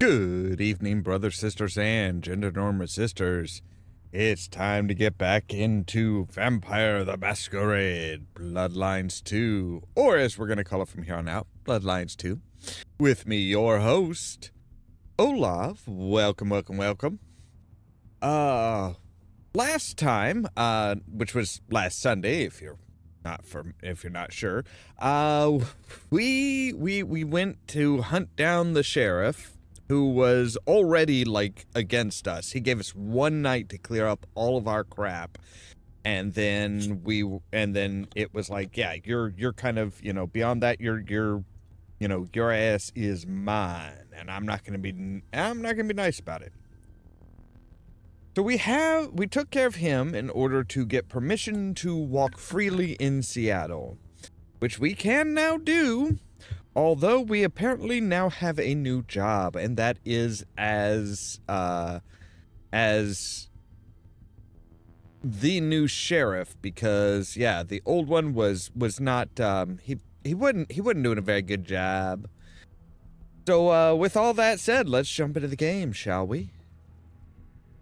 Good evening, brothers, sisters, and gender normal sisters. It's time to get back into Vampire the Masquerade, Bloodlines 2, or as we're going to call it from here on out, Bloodlines 2. With me, your host, Ollamh. Welcome, welcome, welcome. Last time, which was last Sunday, if you're not sure, we went to hunt down the sheriff, who was already, like, against us. He gave us one night to clear up all of our crap, and then it was like, yeah, you're kind of, beyond that, your ass is mine, and I'm not gonna be nice about it. So we took care of him in order to get permission to walk freely in Seattle, which we can now do. Although we apparently now have a new job, and that is as the new sheriff, because yeah, the old one was not he wasn't doing a very good job. So with all that said, let's jump into the game, shall we?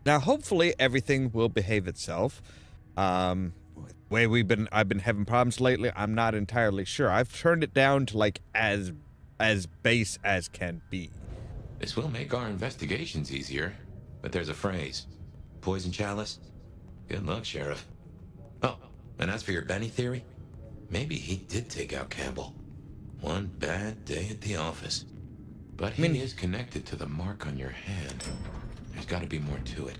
Now hopefully everything will behave itself. Way I've been having problems lately, I'm not entirely sure. I've turned it down to like as base as can be. This will make our investigations easier, but there's a phrase. Poison chalice? Good luck, Sheriff. Oh, and as for your Benny theory, maybe he did take out Campbell. One bad day at the office. But he is connected to the mark on your hand. There's got to be more to it.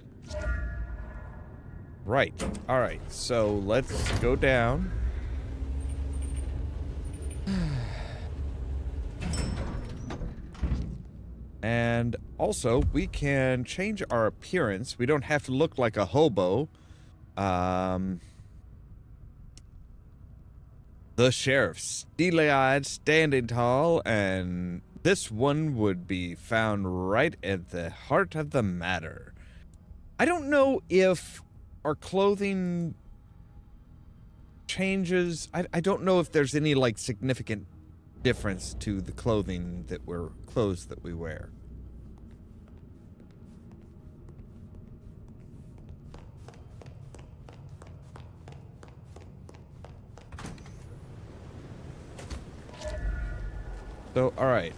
Right. All right. So let's go down. And also, we can change our appearance. We don't have to look like a hobo. The sheriff, steely-eyed, standing tall, and this one would be found right at the heart of the matter. I don't know if our clothing changes. I don't know if there's any like significant difference to the clothes that we wear. So, alright,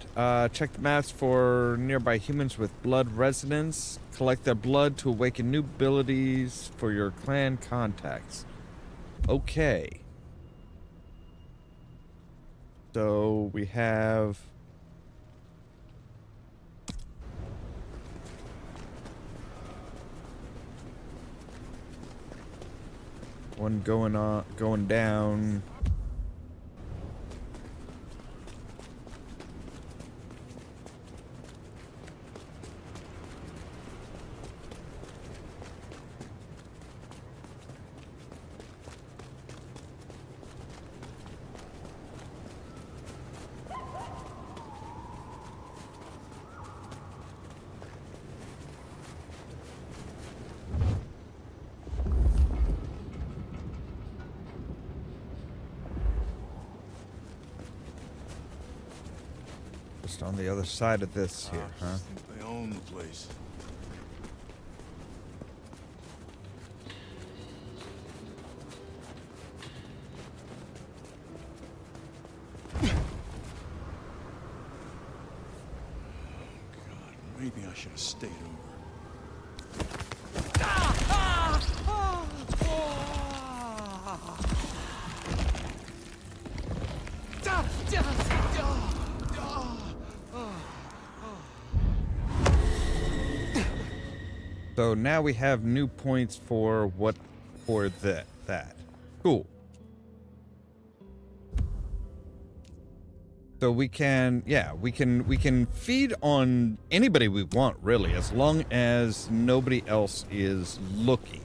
check the maps for nearby humans with blood resonance. Collect their blood to awaken new abilities for your clan contacts. Okay. So, we have... one going down... just on the other side of this here, huh? I think they own the place. God, maybe I should have stayed over. So now we have new points for that. Cool. So we can feed on anybody we want, really, as long as nobody else is looking.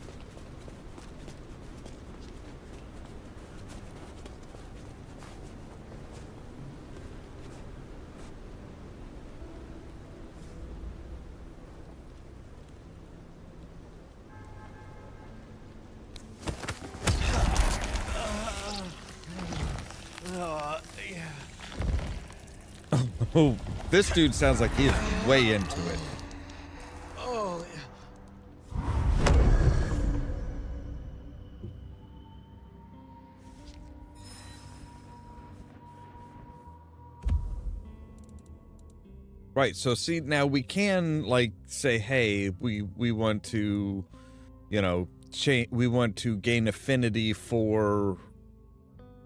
Oh, This dude sounds like he's way into it. Oh, Right, so see, now we can, like, say, hey, we want to, you know, we want to gain affinity for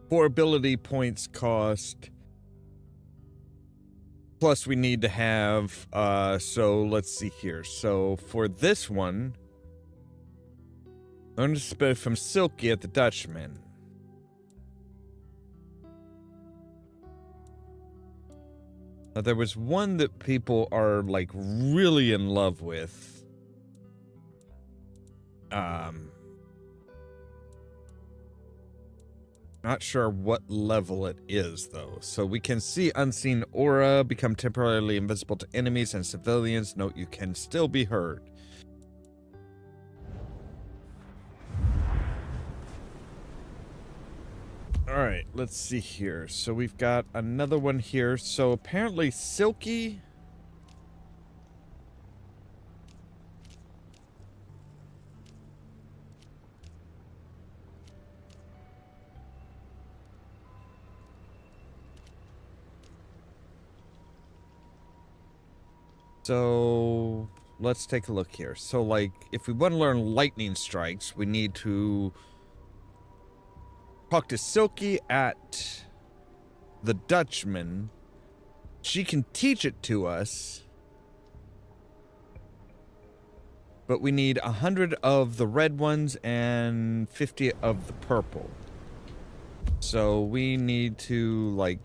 ability points cost. Plus, we need to have, so let's see here. So, for this one, learn to spit from Silky at the Dutchman. There was one that people are, like, really in love with. Not sure what level it is, though. So we can see unseen aura, become temporarily invisible to enemies and civilians. Note you can still be heard. Alright, let's see here. So we've got another one here. So apparently Silky... So let's take a look here. So, like, if we want to learn lightning strikes, we need to talk to Silky at the Dutchman. She can teach it to us, but we need 100 of the red ones and 50 of the purple. So we need to, like,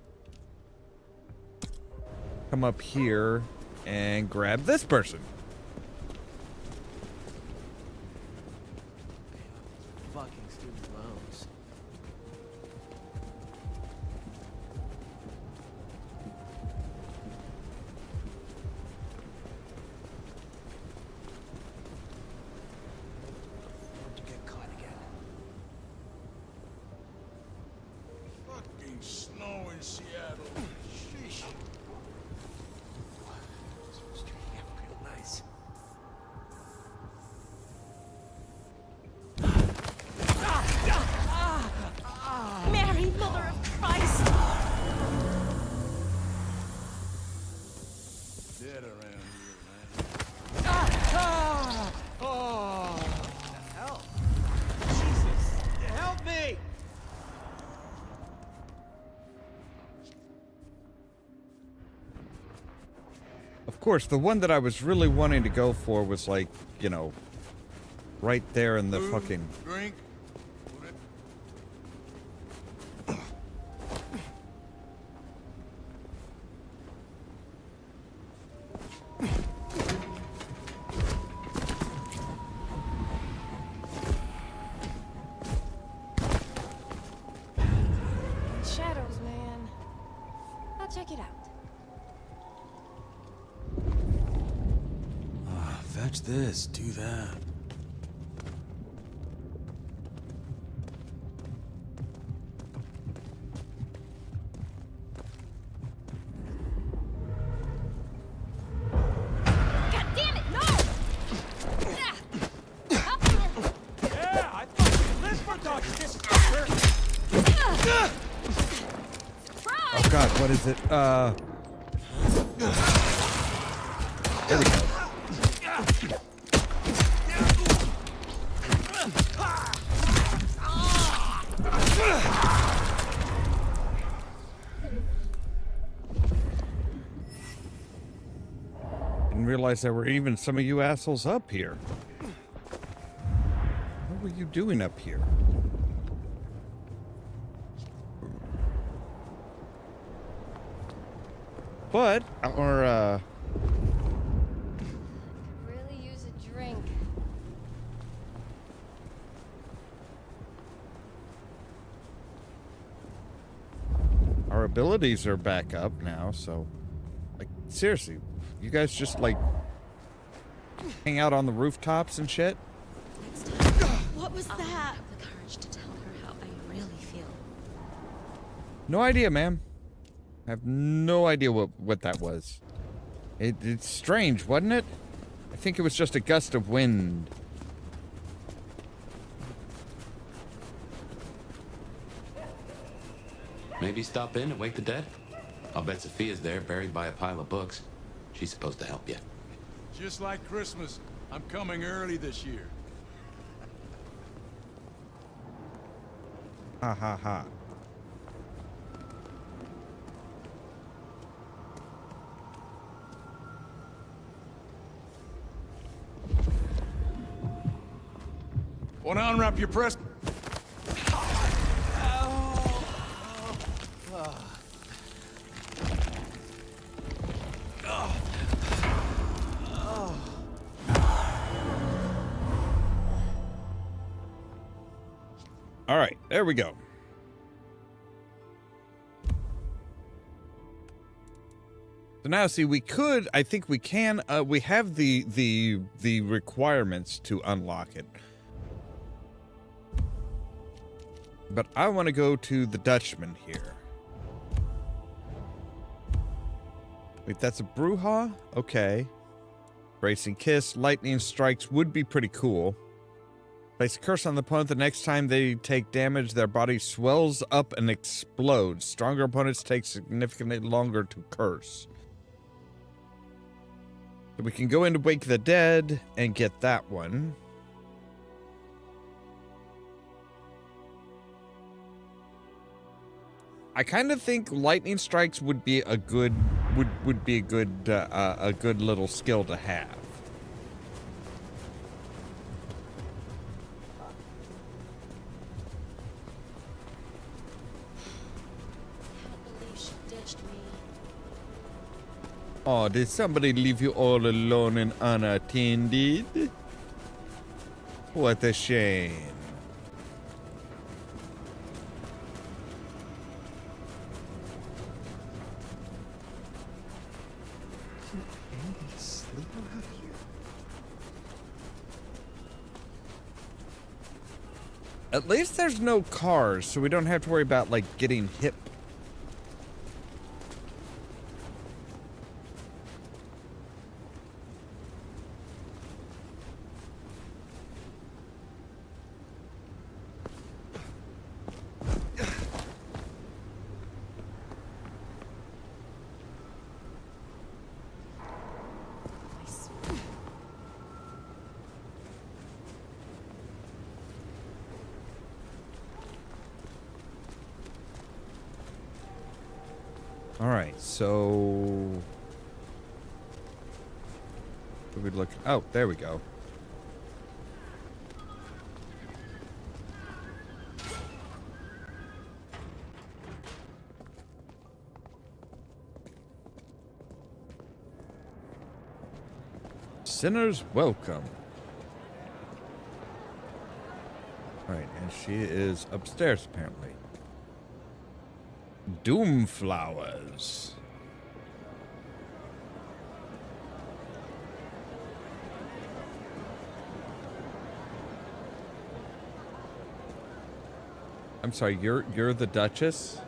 come up here and grab this person. Fucking student loans. To get caught again. fucking snow in Seattle. Sheesh. This was treating him real nice. Mary, Mother of Christ! Dead around here, man. Oh! Hell! Jesus! Help me! Of course, the one that I was really wanting to go for was, like, you know, right there in the Food, fucking... drink. Shadows, man. I'll check it out. Fetch this, do that. God damn it, no! Yeah, I fucking live for dogs, this fucker! Surprise! Oh god, what is it? There we go. Didn't realize there were even some of you assholes up here. What were you doing up here? But our Really use a drink. our abilities are back up now, so like seriously, you guys just like hang out on the rooftops and shit? What was that? Have the courage to tell her how I really feel. No idea, ma'am. I have no idea what that was. It's strange, wasn't it? I think it was just a gust of wind. Maybe stop in and wake the dead? I'll bet Sophia's there, buried by a pile of books. She's supposed to help you. Just like Christmas, I'm coming early this year. Ha ha ha. Want to unwrap your press? All right, there we go. So now, see, I think we can, we have the requirements to unlock it. But I want to go to the Dutchman here. Wait, that's a Bruja? Okay. Bracing Kiss, Lightning Strikes would be pretty cool. Place a curse on the opponent. The next time they take damage, their body swells up and explodes. Stronger opponents take significantly longer to curse. So we can go into Wake the Dead and get that one. I kind of think Lightning Strikes would be a good would be a good little skill to have. Oh, did somebody leave you all alone and unattended? What a shame. At least there's no cars, so we don't have to worry about, like, getting hit. All right, so what we look? Oh, there we go. Sinners welcome. All right, and she is upstairs apparently. Doom flowers. I'm sorry, you're the Duchess?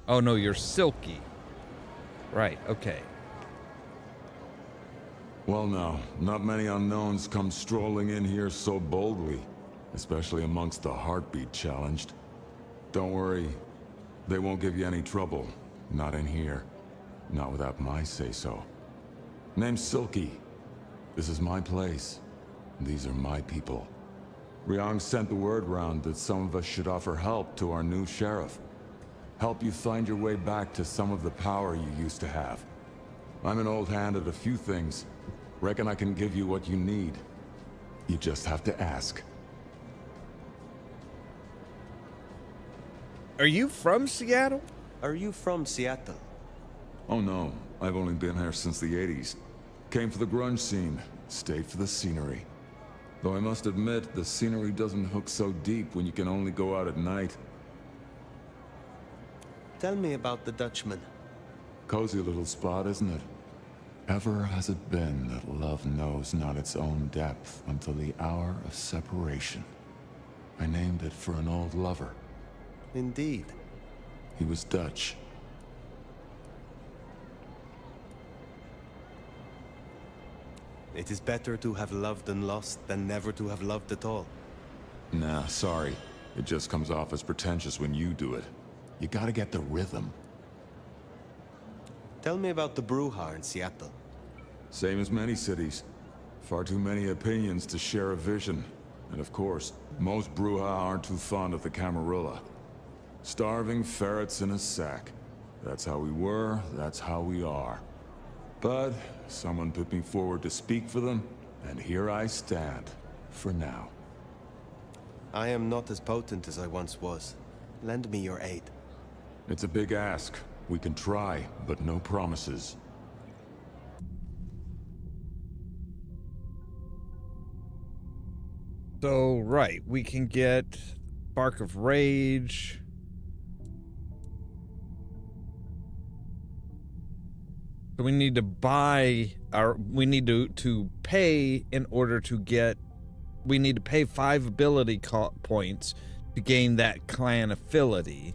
Oh no, you're Silky. Right, okay. Well now, not many unknowns come strolling in here so boldly. Especially amongst the heartbeat challenged. Don't worry, they won't give you any trouble. Not in here. Not without my say-so. Name's Silky. This is my place. These are my people. Ryong sent the word round that some of us should offer help to our new sheriff. Help you find your way back to some of the power you used to have. I'm an old hand at a few things. Reckon I can give you what you need. You just have to ask. Are you from Seattle? Are you from Seattle? Oh no, I've only been here since the 80s. Came for the grunge scene, stayed for the scenery. Though I must admit, the scenery doesn't hook so deep when you can only go out at night. Tell me about the Dutchman. Cozy little spot, isn't it? Ever has it been that love knows not its own depth until the hour of separation. I named it for an old lover. Indeed. He was Dutch. It is better to have loved and lost than never to have loved at all. Nah, sorry. It just comes off as pretentious when you do it. You gotta get the rhythm. Tell me about the Brujah in Seattle. Same as many cities. Far too many opinions to share a vision. And of course, most Brujah aren't too fond of the Camarilla. Starving ferrets in a sack. That's how we were, that's how we are. But someone put me forward to speak for them, and here I stand, for now. I am not as potent as I once was. Lend me your aid. It's a big ask. We can try, but no promises. So, right, we can get Spark of Rage. So we need to we need to pay in order to get, we need to pay 5 ability points to gain that clan affinity.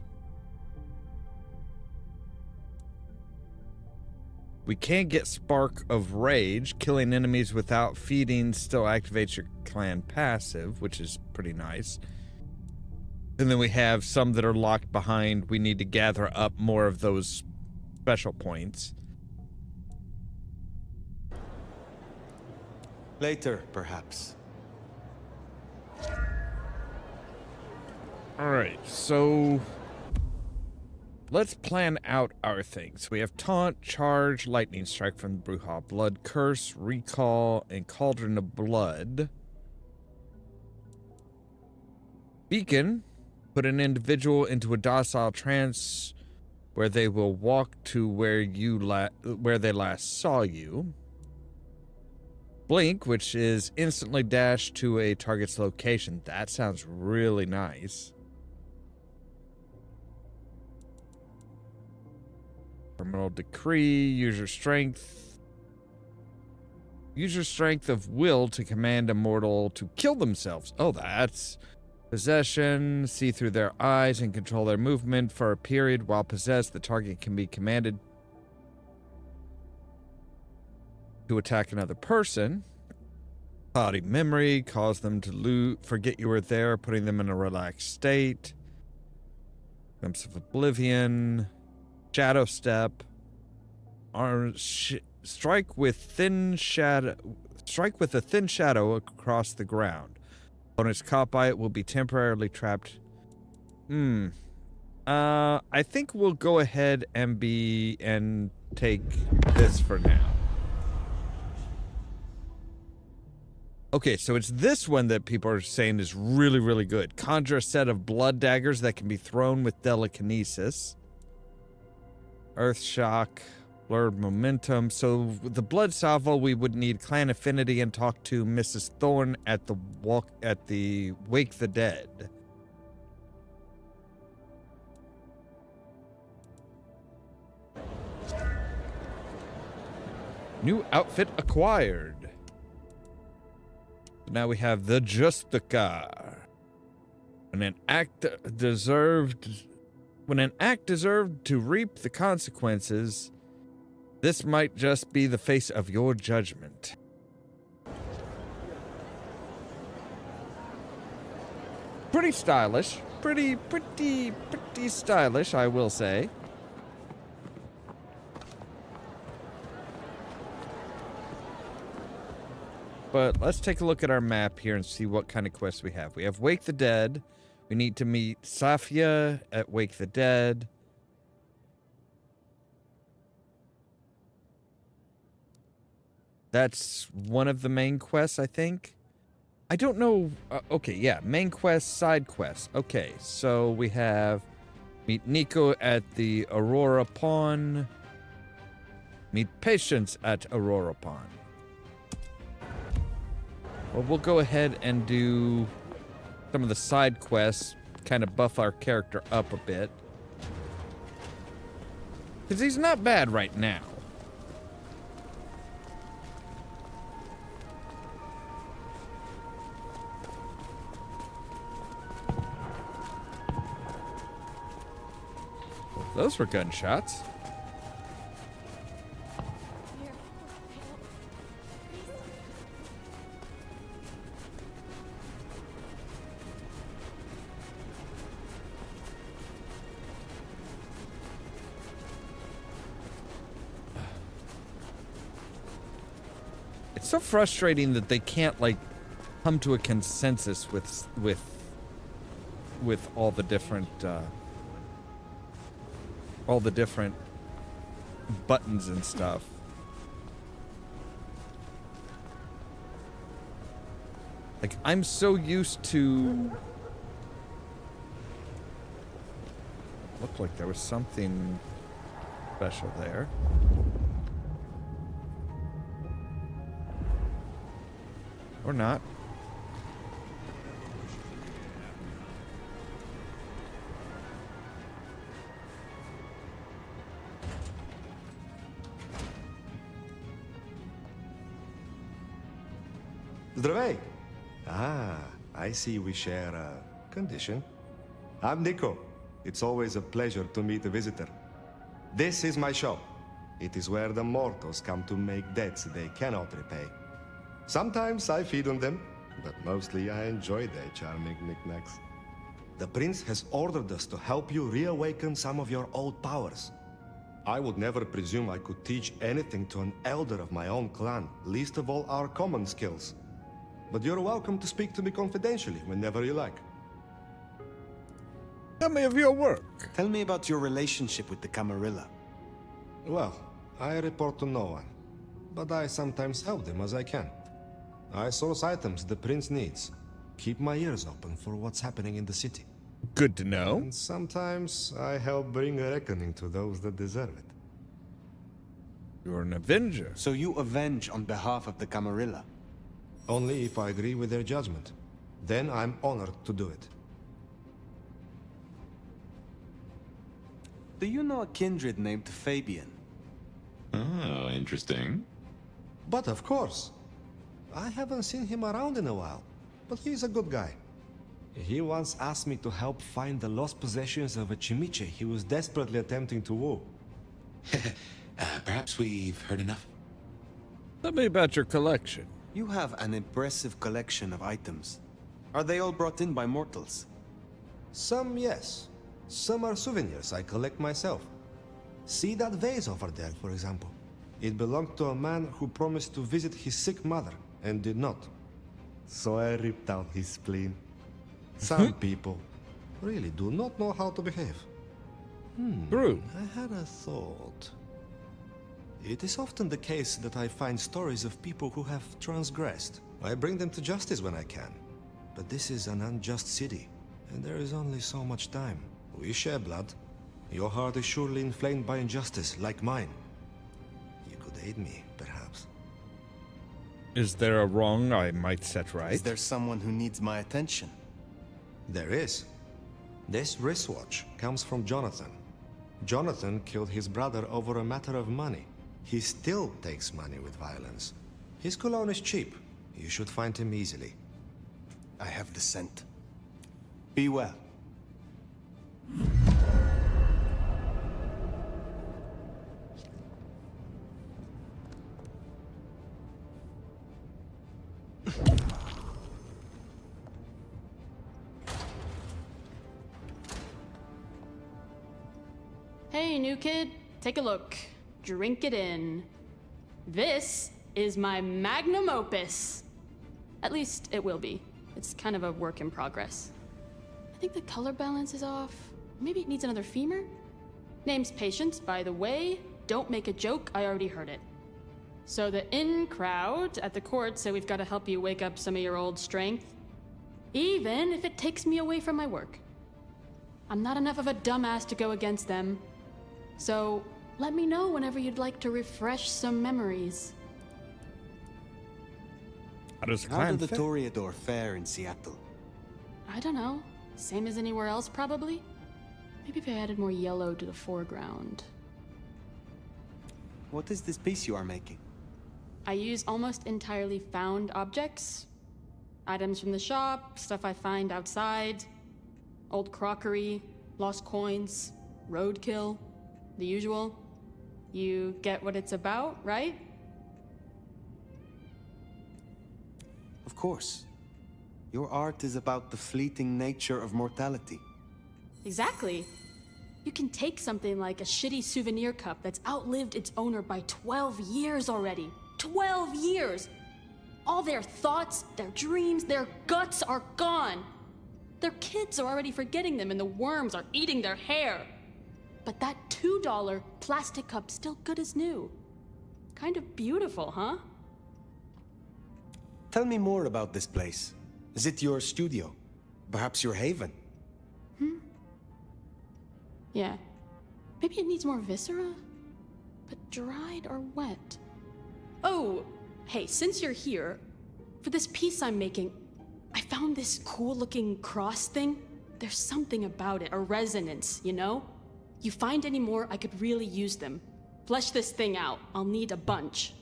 We can't get Spark of Rage. Killing enemies without feeding still activates your clan passive, which is pretty nice. And then we have some that are locked behind. We need to gather up more of those special points. Later, perhaps. Alright, so let's plan out our things. We have Taunt, Charge, Lightning Strike from the Brujah, Blood Curse, Recall, and Cauldron of Blood. Beacon, put an individual into a docile trance where they will walk to where they last saw you. Blink, which is instantly dash to a target's location. That sounds really nice. Terminal Decree, user strength. User strength of will to command a mortal to kill themselves. Oh, that's possession. See through their eyes and control their movement for a period. While possessed, the target can be commanded to attack another person. Body memory, cause them to forget you were there, putting them in a relaxed state. Glimpse of Oblivion. Shadow Step. Strike with a thin shadow across the ground. Opponents caught by it will be temporarily trapped. I think we'll go ahead and take this for now. Okay, so it's this one that people are saying is really, really good. Conjure a set of blood daggers that can be thrown with telekinesis. Earth Shock, Blurred Momentum. So the blood salvo, we would need clan affinity and talk to Mrs. Thorne at the Wake the Dead. New outfit acquired. Now we have the Justicar. When an act deserved to reap the consequences, this might just be the face of your judgment. Pretty stylish. Pretty stylish, I will say. But let's take a look at our map here and see what kind of quests we have. We have Wake the Dead. We need to meet Safia at Wake the Dead. That's one of the main quests, I think. I don't know. Okay, yeah. Main quest, side quest. Okay, so we have meet Nico at the Aurora Pawn. Meet Patience at Aurora Pawn. Well, we'll go ahead and do some of the side quests, kind of buff our character up a bit. Because he's not bad right now. Those were gunshots. It's so frustrating that they can't like come to a consensus with all the different buttons and stuff. Like, I'm so used to... Looked like there was something special there. Or not. Zdravej! Ah, I see we share a condition. I'm Nico. It's always a pleasure to meet a visitor. This is my shop. It is where the mortals come to make debts they cannot repay. Sometimes I feed on them, but mostly I enjoy their charming knickknacks. The prince has ordered us to help you reawaken some of your old powers. I would never presume I could teach anything to an elder of my own clan, least of all our common skills. But you're welcome to speak to me confidentially whenever you like. Tell me of your work. Tell me about your relationship with the Camarilla. Well, I report to no one, but I sometimes help them as I can. I source items the prince needs. Keep my ears open for what's happening in the city. Good to know. And sometimes I help bring a reckoning to those that deserve it. You're an avenger. So you avenge on behalf of the Camarilla? Only if I agree with their judgment. Then I'm honored to do it. Do you know a kindred named Fabian? Oh, interesting. But of course. I haven't seen him around in a while, but he's a good guy. He once asked me to help find the lost possessions of a chimiche he was desperately attempting to woo. Perhaps we've heard enough. Tell me about your collection. You have an impressive collection of items. Are they all brought in by mortals? Some, yes. Some are souvenirs I collect myself. See that vase over there, for example. It belonged to a man who promised to visit his sick mother, and did not. So I ripped out his spleen. Some people really do not know how to behave. True. I had a thought. It is often the case that I find stories of people who have transgressed. I bring them to justice when I can. But this is an unjust city, and there is only so much time. We share blood. Your heart is surely inflamed by injustice, like mine. You could aid me, perhaps. Is there a wrong I might set right? Is there someone who needs my attention? There is. This wristwatch comes from Jonathan. Jonathan killed his brother over a matter of money. He still takes money with violence. His cologne is cheap. You should find him easily. I have the scent. Be well. Hey, new kid, take a look. Drink it in. This is my magnum opus. At least it will be. It's kind of a work in progress. I think the color balance is off. Maybe it needs another femur? Name's Patience, by the way. Don't make a joke, I already heard it. So the in crowd at the court say we've got to help you wake up some of your old strength. Even if it takes me away from my work. I'm not enough of a dumbass to go against them. So, let me know whenever you'd like to refresh some memories. How does How clan did the fit? Toreador fare in Seattle? I don't know. Same as anywhere else, probably? Maybe if I added more yellow to the foreground. What is this piece you are making? I use almost entirely found objects. Items from the shop, stuff I find outside. Old crockery, lost coins, roadkill. The usual. You get what it's about, right? Of course. Your art is about the fleeting nature of mortality. Exactly. You can take something like a shitty souvenir cup that's outlived its owner by 12 years already. 12 years! All their thoughts, their dreams, their guts are gone. Their kids are already forgetting them and the worms are eating their hair. But that $2 plastic cup's still good as new. Kind of beautiful, huh? Tell me more about this place. Is it your studio? Perhaps your haven? Yeah. Maybe it needs more viscera? But dried or wet? Oh, hey, since you're here, for this piece I'm making, I found this cool-looking cross thing. There's something about it, a resonance, you know? You find any more, I could really use them. Flesh this thing out. I'll need a bunch.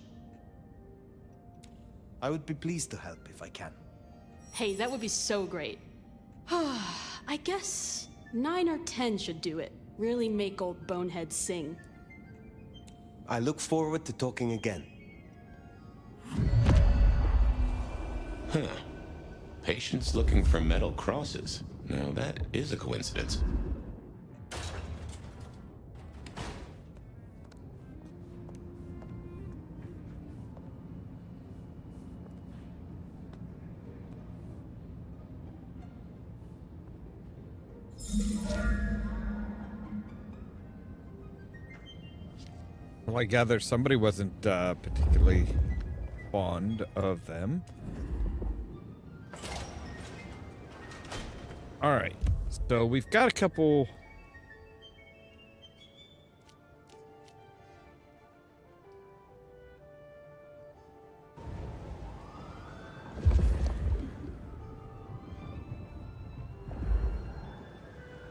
I would be pleased to help if I can. Hey, that would be so great. I guess 9 or 10 should do it. Really make old Bonehead sing. I look forward to talking again. Huh. Patients looking for metal crosses. Now that is a coincidence. Well, I gather somebody wasn't particularly fond of them. Alright, so we've got a couple...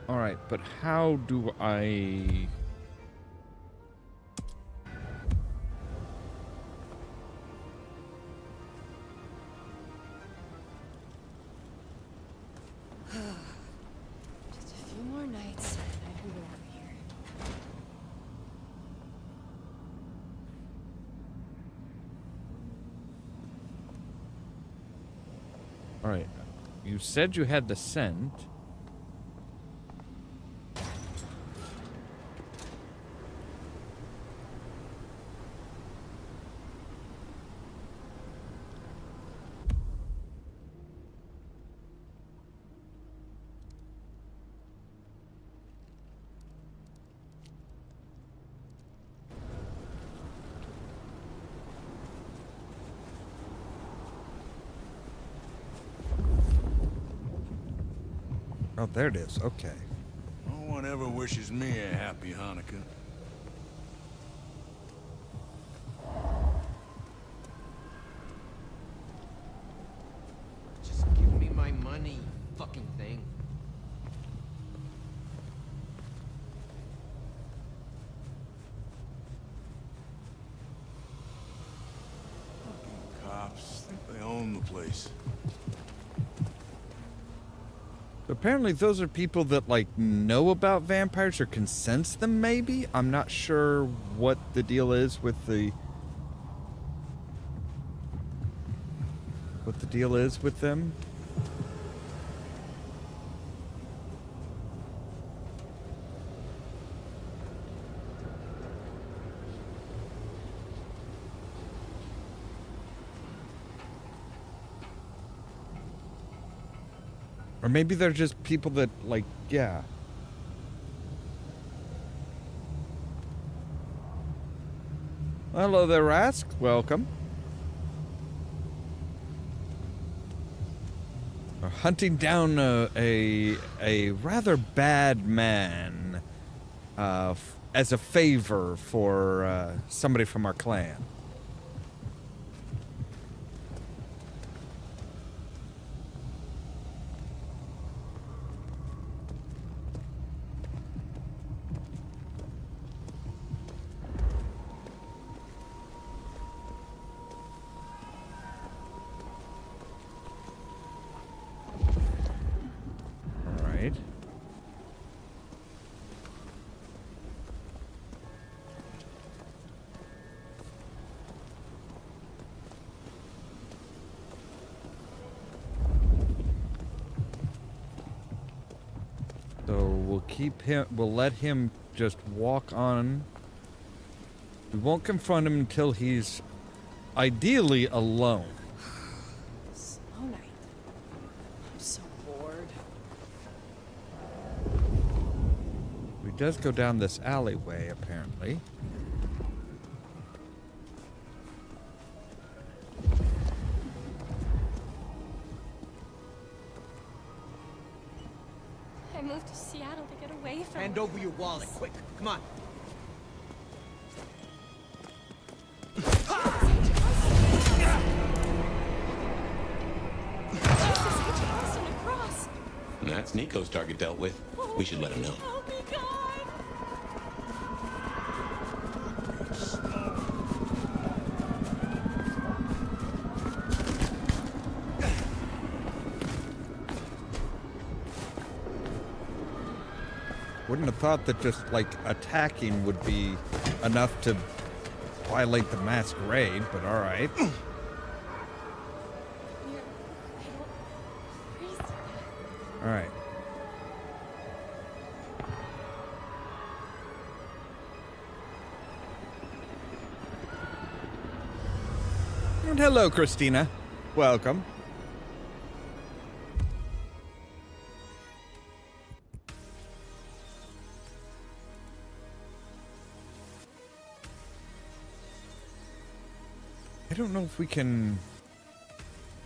Alright, but how do I... Just a few more nights, and I can go over here. Alright, you said you had the scent. Oh, there it is. Okay. No one ever wishes me a happy Hanukkah. Just give me my money, fucking thing. Cops think they own the place. Apparently those are people that, like, know about vampires or can sense them, maybe? I'm not sure what the deal is with the... what the deal is with them. Or maybe they're just people that, like, yeah. Hello there, Rask. Welcome. We're hunting down a rather bad man as a favor for somebody from our clan. We'll let him just walk on. We won't confront him until he's ideally alone. does go down this alleyway, apparently. I moved to Seattle to get away from Hand over your wallet, quick. Come on. That's Nico's target dealt with. We should let him know. Help me, God! Wouldn't have thought that just, like, attacking would be enough to violate the Masquerade, but alright. Alright. And hello, Christina. Welcome. I don't know if we can...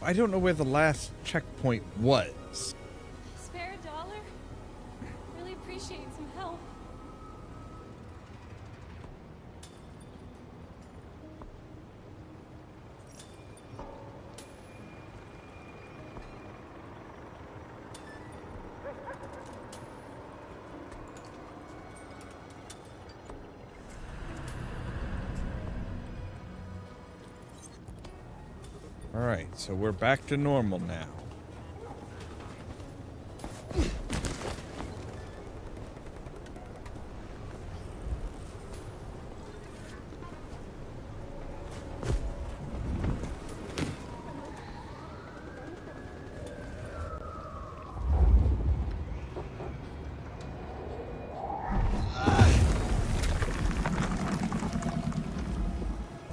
I don't know where the last checkpoint was. Spare a dollar? Really appreciate some help. Alright, so we're back to normal now.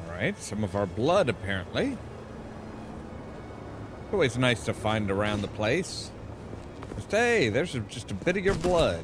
Alright, some of our blood apparently. Always nice to find around the place. Just, hey, there's just a bit of your blood.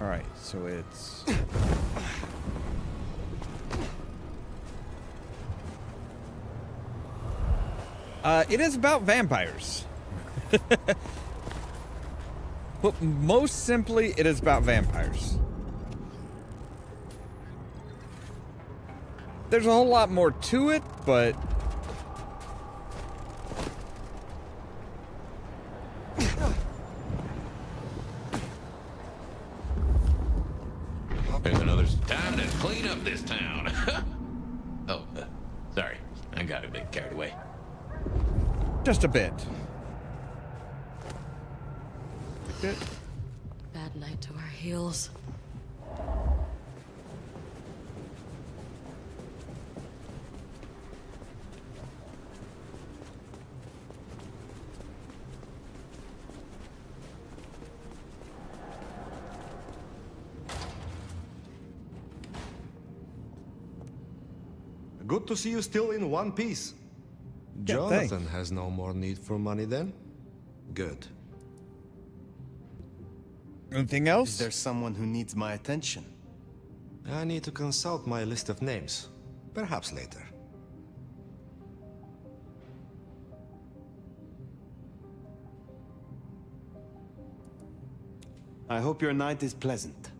Alright, so it's... it is about vampires. But most simply, it is about vampires. There's a whole lot more to it, but... There's another time to clean up this town. Oh, sorry. I got a bit carried away. Just a bit. Bad night to our heels. Good to see you still in one piece. Yeah, Jonathan has no more need for money then? Good. Anything else? Is there someone who needs my attention? I need to consult my list of names. Perhaps later. I hope your night is pleasant.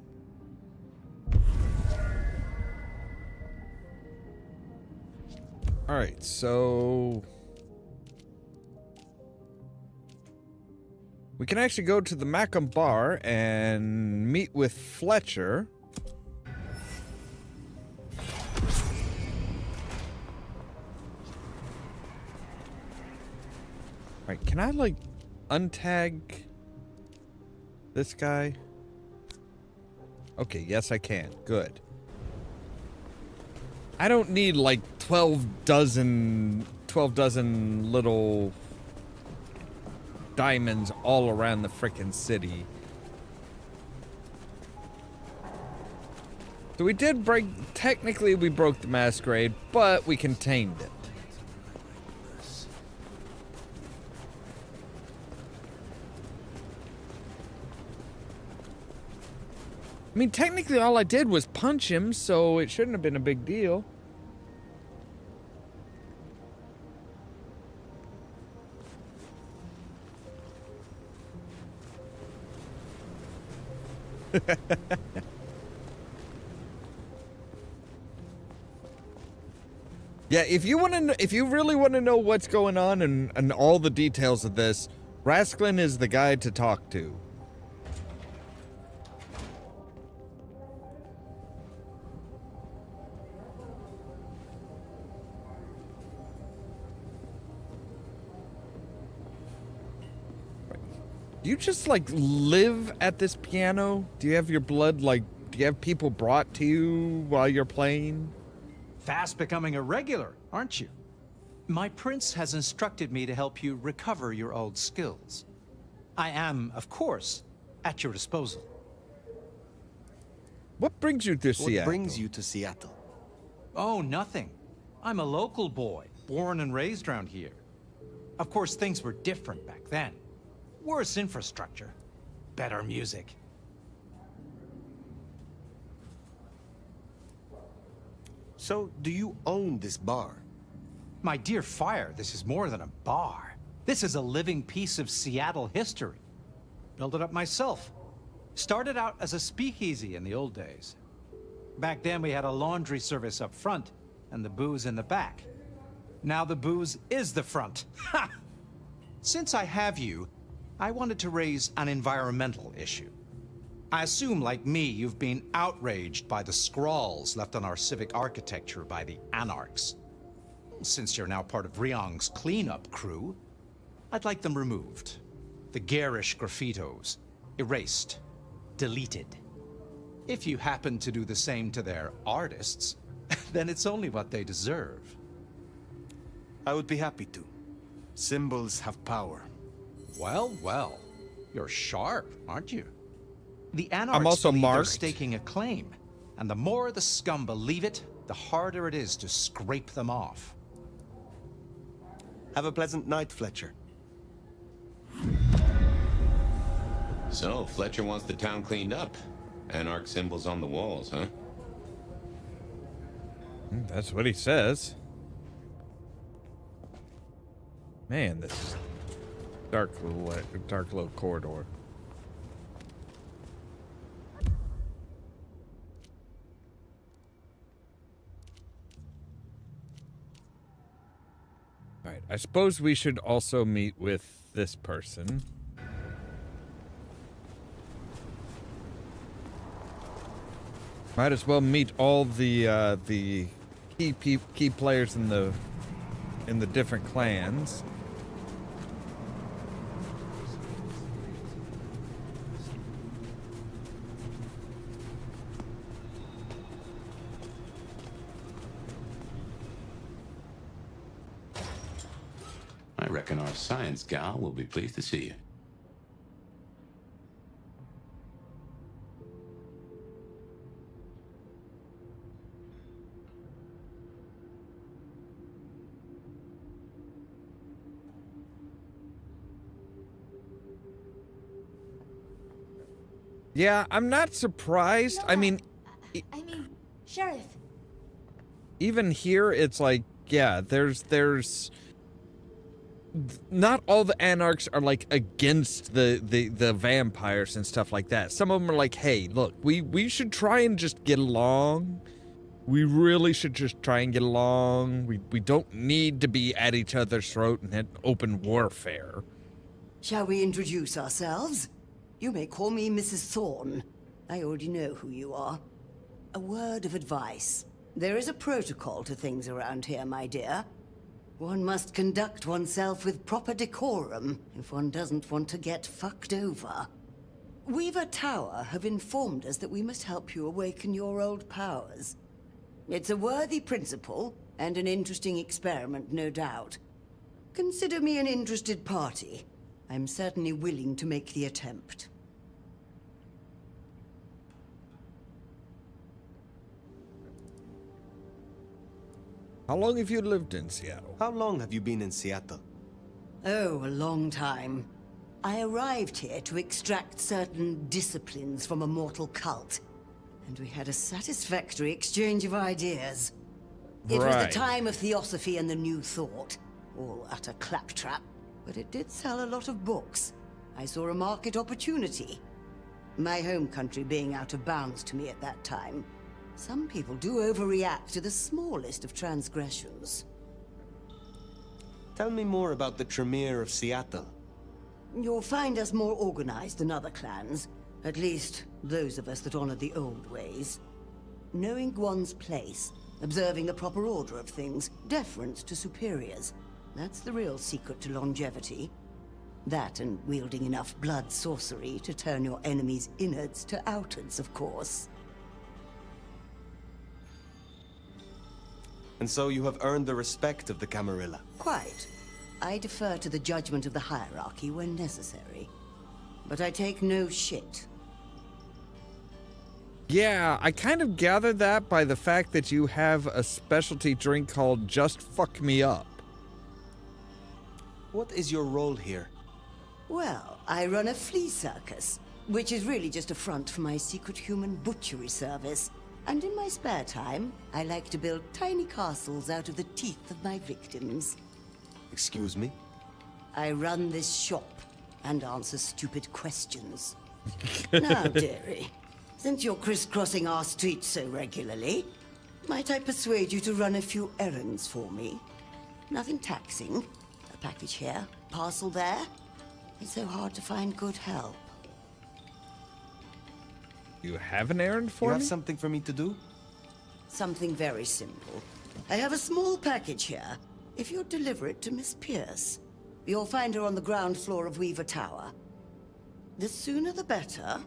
Alright, so... we can actually go to the Macam bar and meet with Fletcher. Alright, can I, like, untag this guy? Okay, yes I can. Good. I don't need like 12 dozen little diamonds all around the frickin' city. So we did technically we broke the Masquerade, but we contained it. I mean, technically all I did was punch him, so it shouldn't have been a big deal. Yeah, if you really want to know what's going on and all the details of this, Rasklin is the guy to talk to. Do you just like live at this piano? Do you have your blood like? Do you have people brought to you while you're playing? Fast becoming a regular, aren't you? My prince has instructed me to help you recover your old skills. I am, of course, at your disposal. What brings you to Seattle? What brings you to Seattle? Oh, nothing. I'm a local boy, born and raised around here. Of course, things were different back then. Worse infrastructure, better music. So, do you own this bar? My dear Fire, this is more than a bar. This is a living piece of Seattle history. Built it up myself. Started out as a speakeasy in the old days. Back then we had a laundry service up front and the booze in the back. Now the booze is the front. Ha! Since I have you, I wanted to raise an environmental issue. I assume, like me, you've been outraged by the scrawls left on our civic architecture by the Anarchs. Since you're now part of Ryong's cleanup crew, I'd like them removed. The garish graffitos, erased, deleted. If you happen to do the same to their artists, then it's only what they deserve. I would be happy to. Symbols have power. Well, well. You're sharp, aren't you? The Anarchs I'm also believe they're marked. staking a claim, and the more the scum believe it, the harder it is to scrape them off. Have a pleasant night, Fletcher. So, Fletcher wants the town cleaned up. Anarch symbols on the walls, huh? That's what he says. Man, this is dark little corridor. All right, I suppose we should also meet with this person. Might as well meet all the key players in the different clans. I reckon our science gal will be pleased to see you. Yeah, I'm not surprised. I mean, Sheriff. even here, it's like, yeah, there's not all the Anarchs are like against the vampires and stuff like that. Some of them are like, hey, look, we should try and just get along. We really should just try and get along. We don't need to be at each other's throat and have open warfare. Shall we introduce ourselves? You may call me Mrs. Thorne. I already know who you are. A word of advice. There is a protocol to things around here, my dear. One must conduct oneself with proper decorum if one doesn't want to get fucked over. Weaver Tower have informed us that we must help you awaken your old powers. It's a worthy principle, and an interesting experiment, no doubt. Consider me an interested party. I'm certainly willing to make the attempt. How long have you lived in Seattle? How long have you been in Seattle? Oh, a long time. I arrived here to extract certain disciplines from a mortal cult, and we had a satisfactory exchange of ideas. It was the Right. time of Theosophy and the New Thought, all utter claptrap, but it did sell a lot of books. I saw a market opportunity. My home country being out of bounds to me at that time. Some people do overreact to the smallest of transgressions. Tell me more about the Tremere of Seattle. You'll find us more organized than other clans. At least, those of us that honor the old ways. Knowing one's place, observing the proper order of things, deference to superiors. That's the real secret to longevity. That and wielding enough blood sorcery to turn your enemy's innards to outards, of course. And so you have earned the respect of the Camarilla. Quite. I defer to the judgment of the hierarchy when necessary. But I take no shit. Yeah, I kind of gathered that by the fact that you have a specialty drink called Just Fuck Me Up. What is your role here? Well, I run a flea circus, which is really just a front for my secret human butchery service. And in my spare time, I like to build tiny castles out of the teeth of my victims. Excuse me? I run this shop and answer stupid questions. Now, dearie, since you're crisscrossing our streets so regularly, might I persuade you to run a few errands for me? Nothing taxing. A package here, parcel there. It's so hard to find good help. You have an errand for You me? have something for me to do? Something very simple. I have a small package here. If you'd deliver it to Miss Pierce, you'll find her on the ground floor of Weaver Tower. The sooner the better.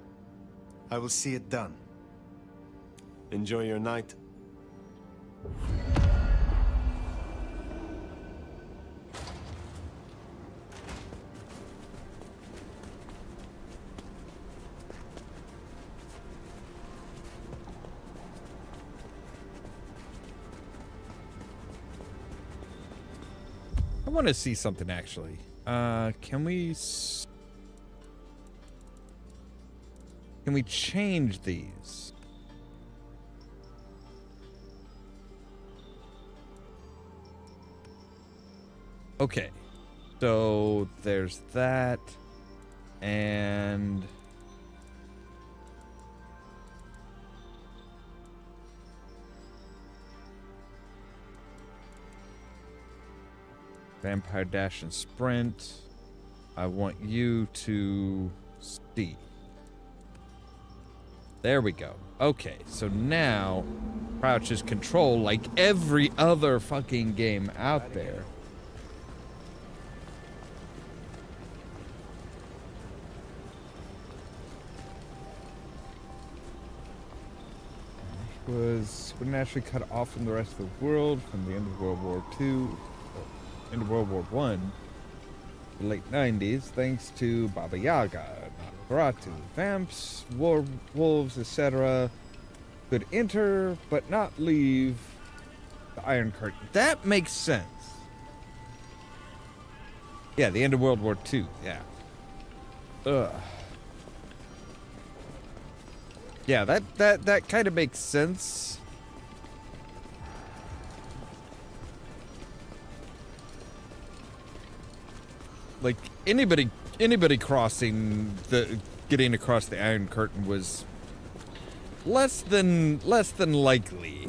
I will see it done. Enjoy your night. I want to see something actually. Can we change these? Okay. So there's that and Vampire Dash and Sprint. I want you to see. There we go. Okay, so now Crouch is control like every other fucking game out there. Was naturally cut off from the rest of the world from the end of World War II. Into World War I, the late 90s, thanks to Baba Yaga, Nosferatu, vamps, wolves, etc. could enter but not leave the Iron Curtain. That makes sense. Yeah, the end of World War II. Yeah. Ugh. Yeah, that kind of makes sense. Like anybody crossing getting across the Iron Curtain was less than likely.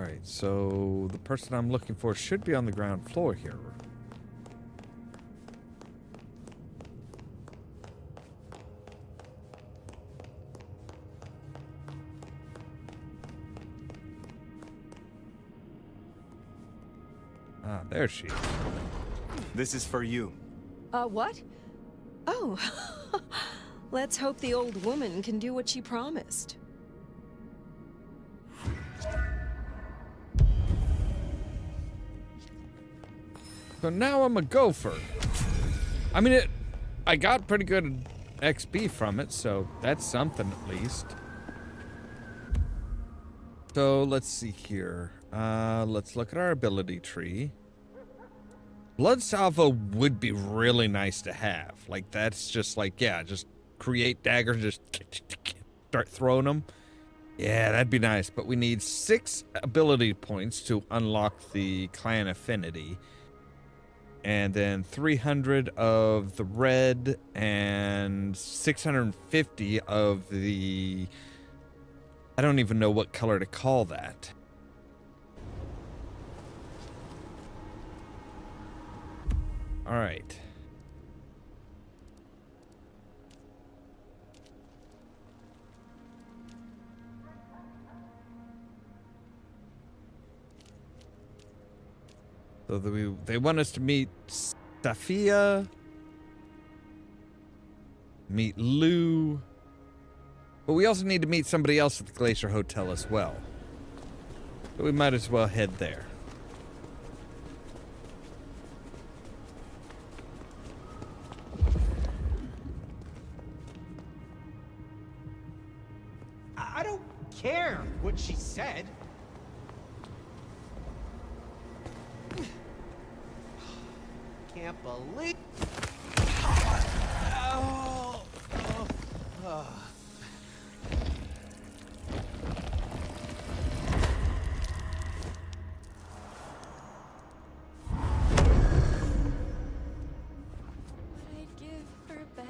Alright, so the person I'm looking for should be on the ground floor here. Ah, there she is. This is for you. What? Oh. Let's hope the old woman can do what she promised. So now I'm a gopher. I mean, I got pretty good XP from it, so that's something at least. So let's see here. Let's look at our ability tree. Blood salvo would be really nice to have. Like, that's just like, yeah, just create daggers, just start throwing them. Yeah, that'd be nice. But we need 6 ability points to unlock the clan affinity. And then 300 of the red and 650 of the... I don't even know what color to call that. All right. So they want us to meet Safia, meet Lou, but we also need to meet somebody else at the Glacier Hotel as well. So we might as well head there. I don't care what she said. Can't believe. I'd give her back.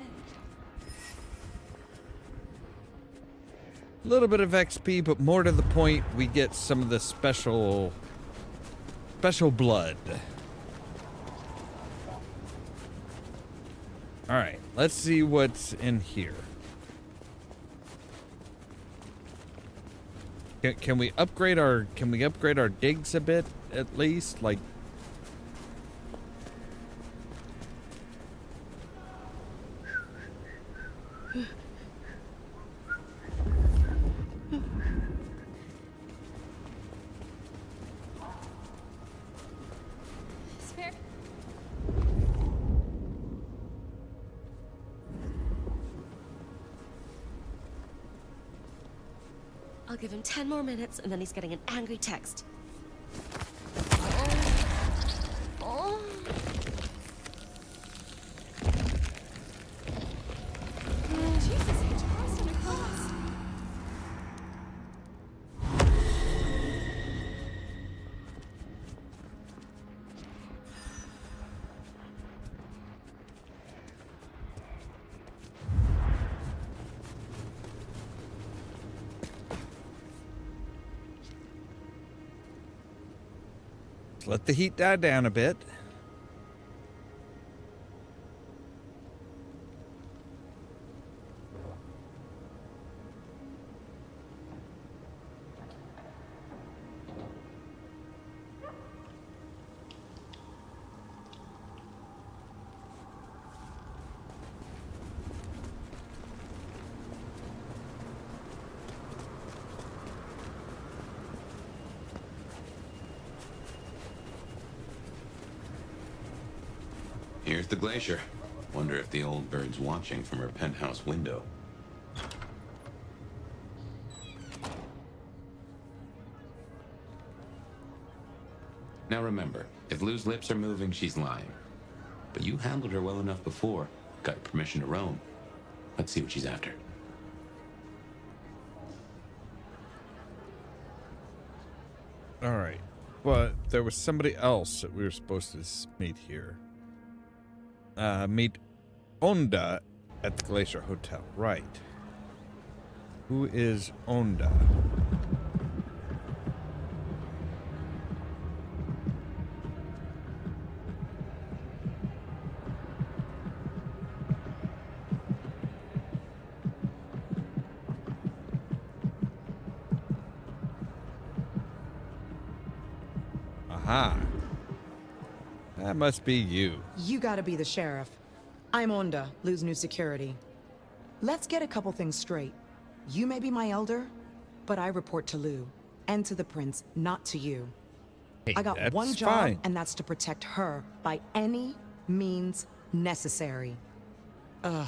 A little bit of XP, but more to the point, we get some of the special blood. All right, let's see what's in here. Can we upgrade our digs a bit at least? Like, Spare. I'll give him 10 more minutes, and then he's getting an angry text. Oh. Jesus, he tossed him across. let the heat die down a bit. Here's the glacier. Wonder if the old bird's watching from her penthouse window. Now remember, if Lou's lips are moving, she's lying. But you handled her well enough before. Got your permission to roam. Let's see what she's after. All right. But there was somebody else that we were supposed to meet here. Meet Onda at the Glacier Hotel. Right. Who is Onda? Aha. That must be you. You gotta be the sheriff. I'm Onda, Lou's new security. Let's get a couple things straight. You may be my elder, but I report to Lou. And to the prince, not to you. Hey, I got that's one job, fine. and that's to protect her by any means necessary. Ugh.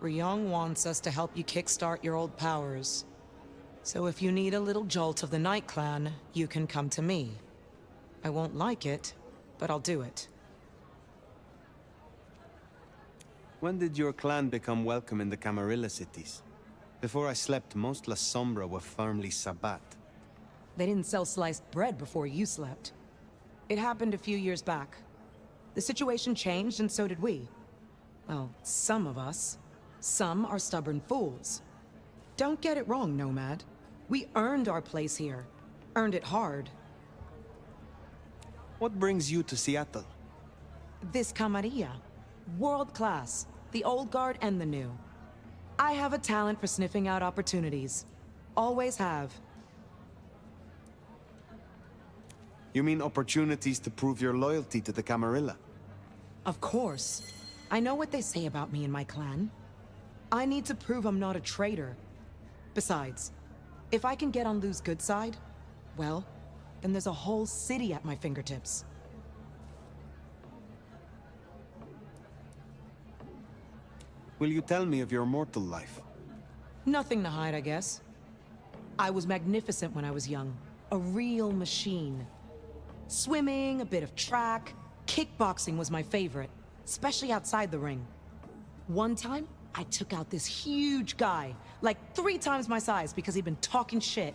Ryong wants us to help you kickstart your old powers. So if you need a little jolt of the Night Clan, you can come to me. I won't like it, but I'll do it. When did your clan become welcome in the Camarilla cities? Before I slept, most La Sombra were firmly Sabbat. They didn't sell sliced bread before you slept. It happened a few years back. The situation changed, and so did we. Well, some of us. Some are stubborn fools. Don't get it wrong, Nomad. We earned our place here. Earned it hard. What brings you to Seattle? This Camarilla. World class. The old guard and the new. I have a talent for sniffing out opportunities. Always have. You mean opportunities to prove your loyalty to the Camarilla? Of course. I know what they say about me and my clan. I need to prove I'm not a traitor. Besides, if I can get on Lou's good side, well, then there's a whole city at my fingertips. Will you tell me of your mortal life? Nothing to hide, I guess. I was magnificent when I was young. A real machine. Swimming, a bit of track, kickboxing was my favorite, especially outside the ring. One time, I took out this huge guy, like 3 times my size because he'd been talking shit.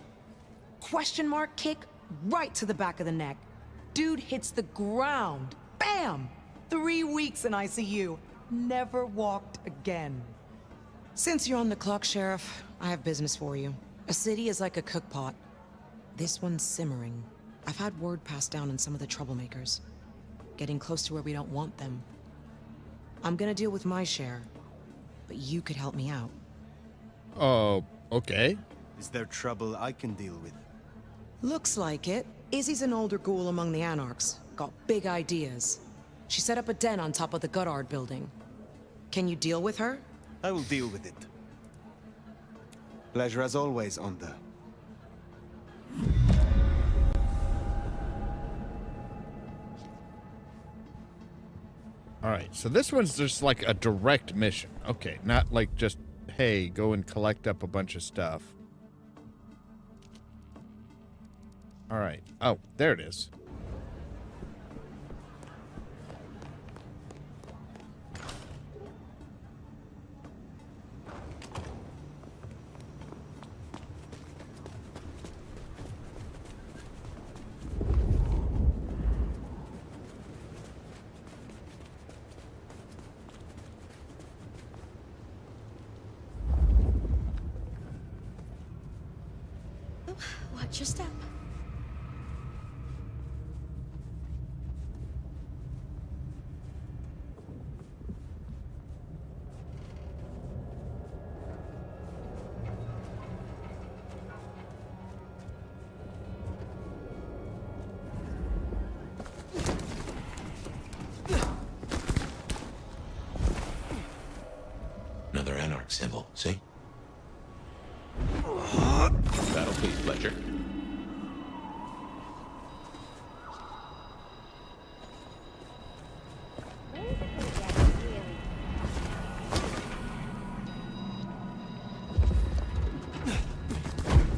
Question mark kick right to the back of the neck. Dude hits the ground. Bam! 3 weeks in ICU. Never walked again. Since you're on the clock, Sheriff, I have business for you. A city is like a cookpot. This one's simmering. I've had word passed down on some of the troublemakers. Getting close to where we don't want them. I'm gonna deal with my share, but you could help me out. Oh, okay. Is there trouble I can deal with? Looks like it. Izzy's an older ghoul among the Anarchs. Got big ideas. She set up a den on top of the Goddard building. Can you deal with her? I will deal with it. Pleasure as always, Onda. All right, so this one's just like a direct mission. Okay, not like just, hey, go and collect up a bunch of stuff. All right. Oh, there it is. Watch your step. Another Anarch symbol, see? Battle please, Fletcher.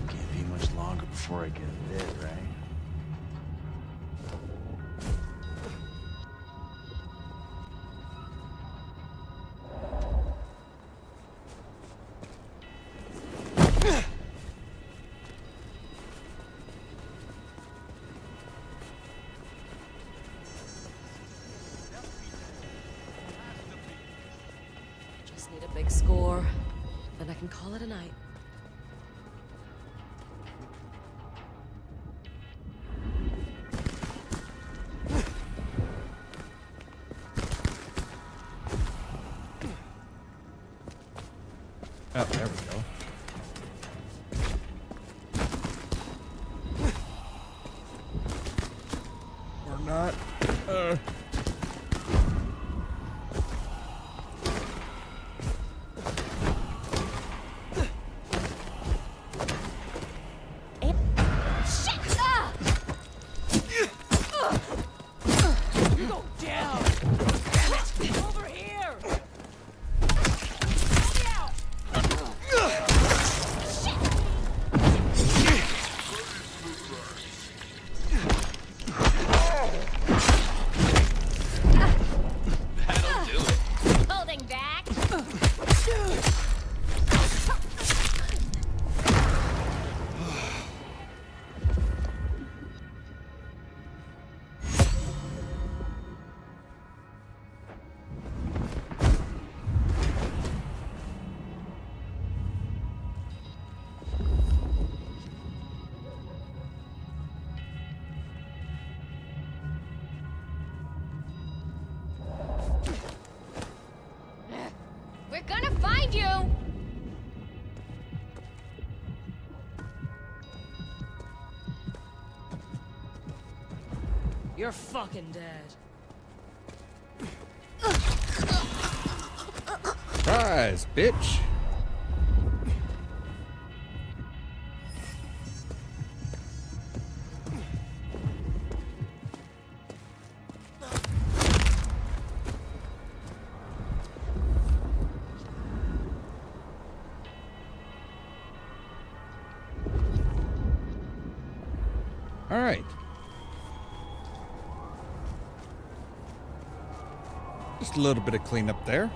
Can't be much longer before I get lit, right? Just need a big score, then I can call it a night. Oh, there we go. You're fucking dead. Surprise, bitch. All right. Just a little bit of cleanup there.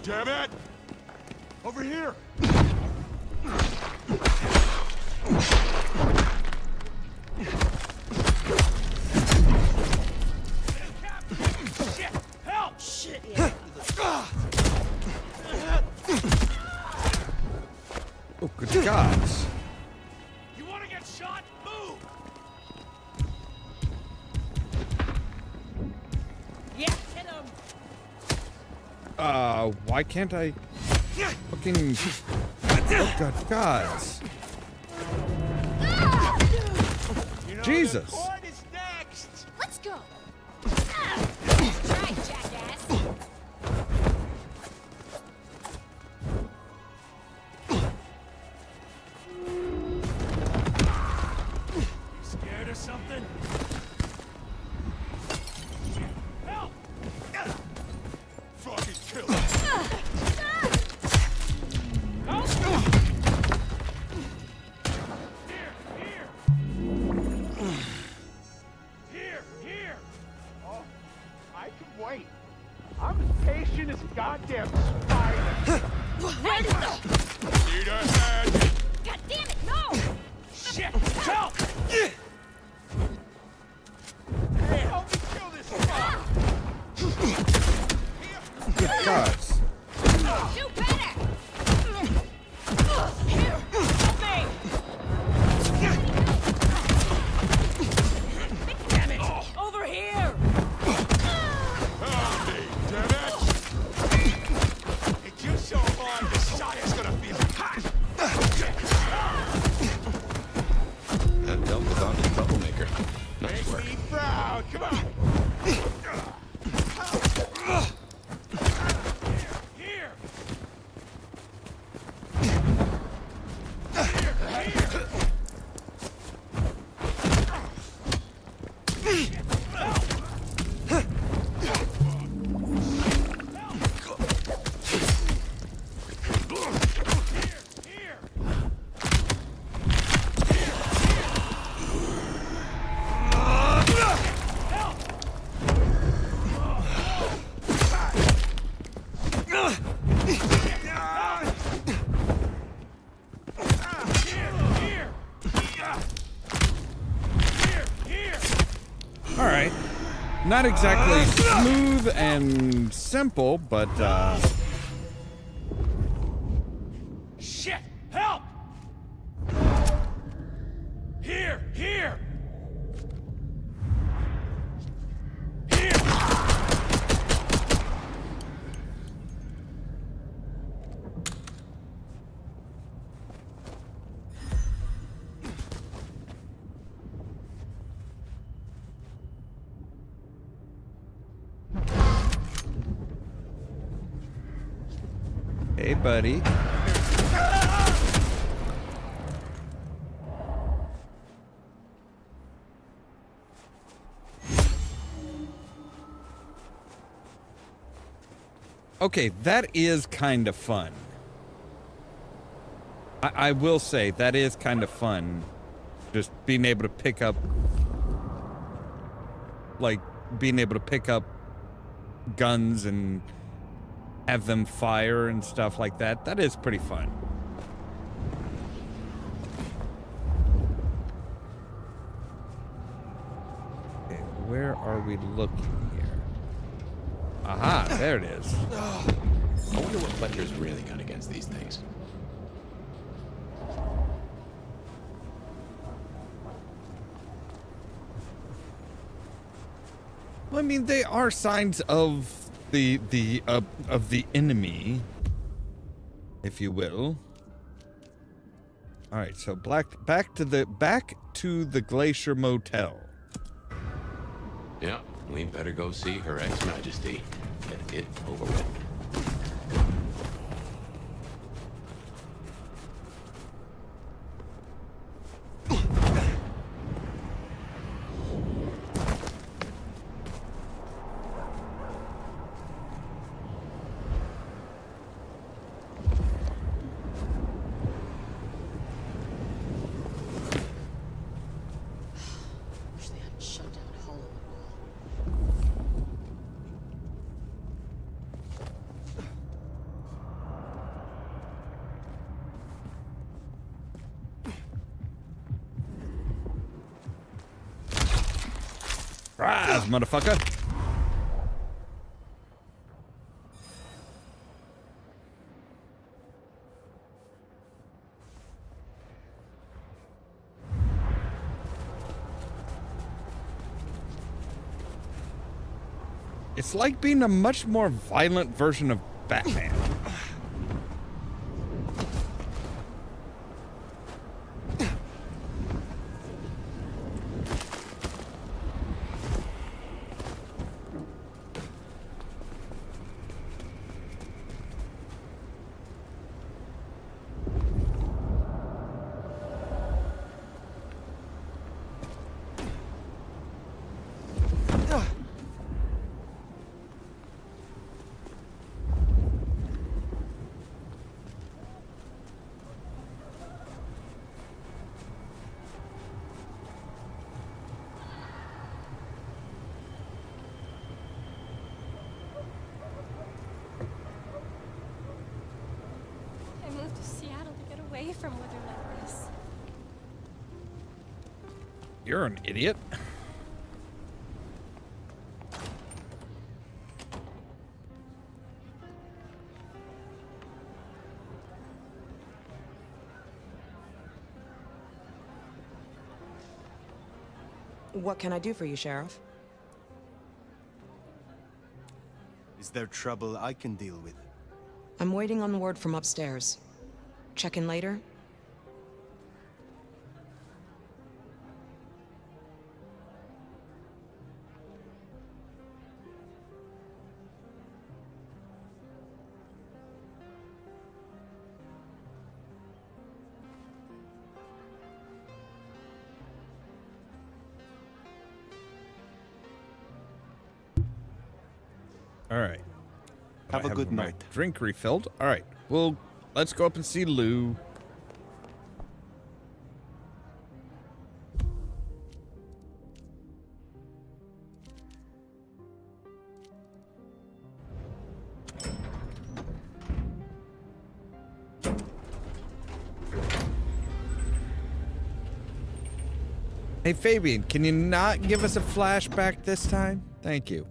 Damn it! Over here! Shit! Help! Shit! Oh, good gods. You want to get shot? Move! Yeah, hit him. Why can't I fucking... Oh, good gods. You know, Jesus. The court is next. Let's go. Try, jackass. You scared or something? Help! Fucking kill him. Here! Oh, I can wait. I'm as patient as a goddamn spider. Need a hand! God damn it, no! Shit! Help! Hey, help me kill this fuck! Good gods. Do better! Here, help me! Damn it! Over here! Help me, damn it! Hit you so hard, the shot is gonna feel hot! That dealt with on the troublemaker. Nice work. Make me proud, come on! Here! All right. Not exactly smooth and simple, but, Shit! Help! Here! Here! hey, buddy. Okay, that is kind of fun. I will say, that is kind of fun. Just being able to pick up... Like, being able to pick up guns and have them fire and stuff like that. That is pretty fun. where are we looking here? Aha, there it is. I wonder what Fletcher's really got against these things. Well, I mean, they are signs of the enemy, if you will. All right, so back to the Glacier Motel. Yeah, we better go see Her Ex-Majesty. Get it over with. Rise, motherfucker. It's like being a much more violent version of Batman. I moved to Seattle to get away from weather like this. You're an idiot. What can I do for you, Sheriff? Is there trouble I can deal with? I'm waiting on word from upstairs. Check in later? All right. Have a good my night. Drink refilled. All right. Well, let's go up and see Lou. Hey, Fabian, can you not give us a flashback this time? Thank you.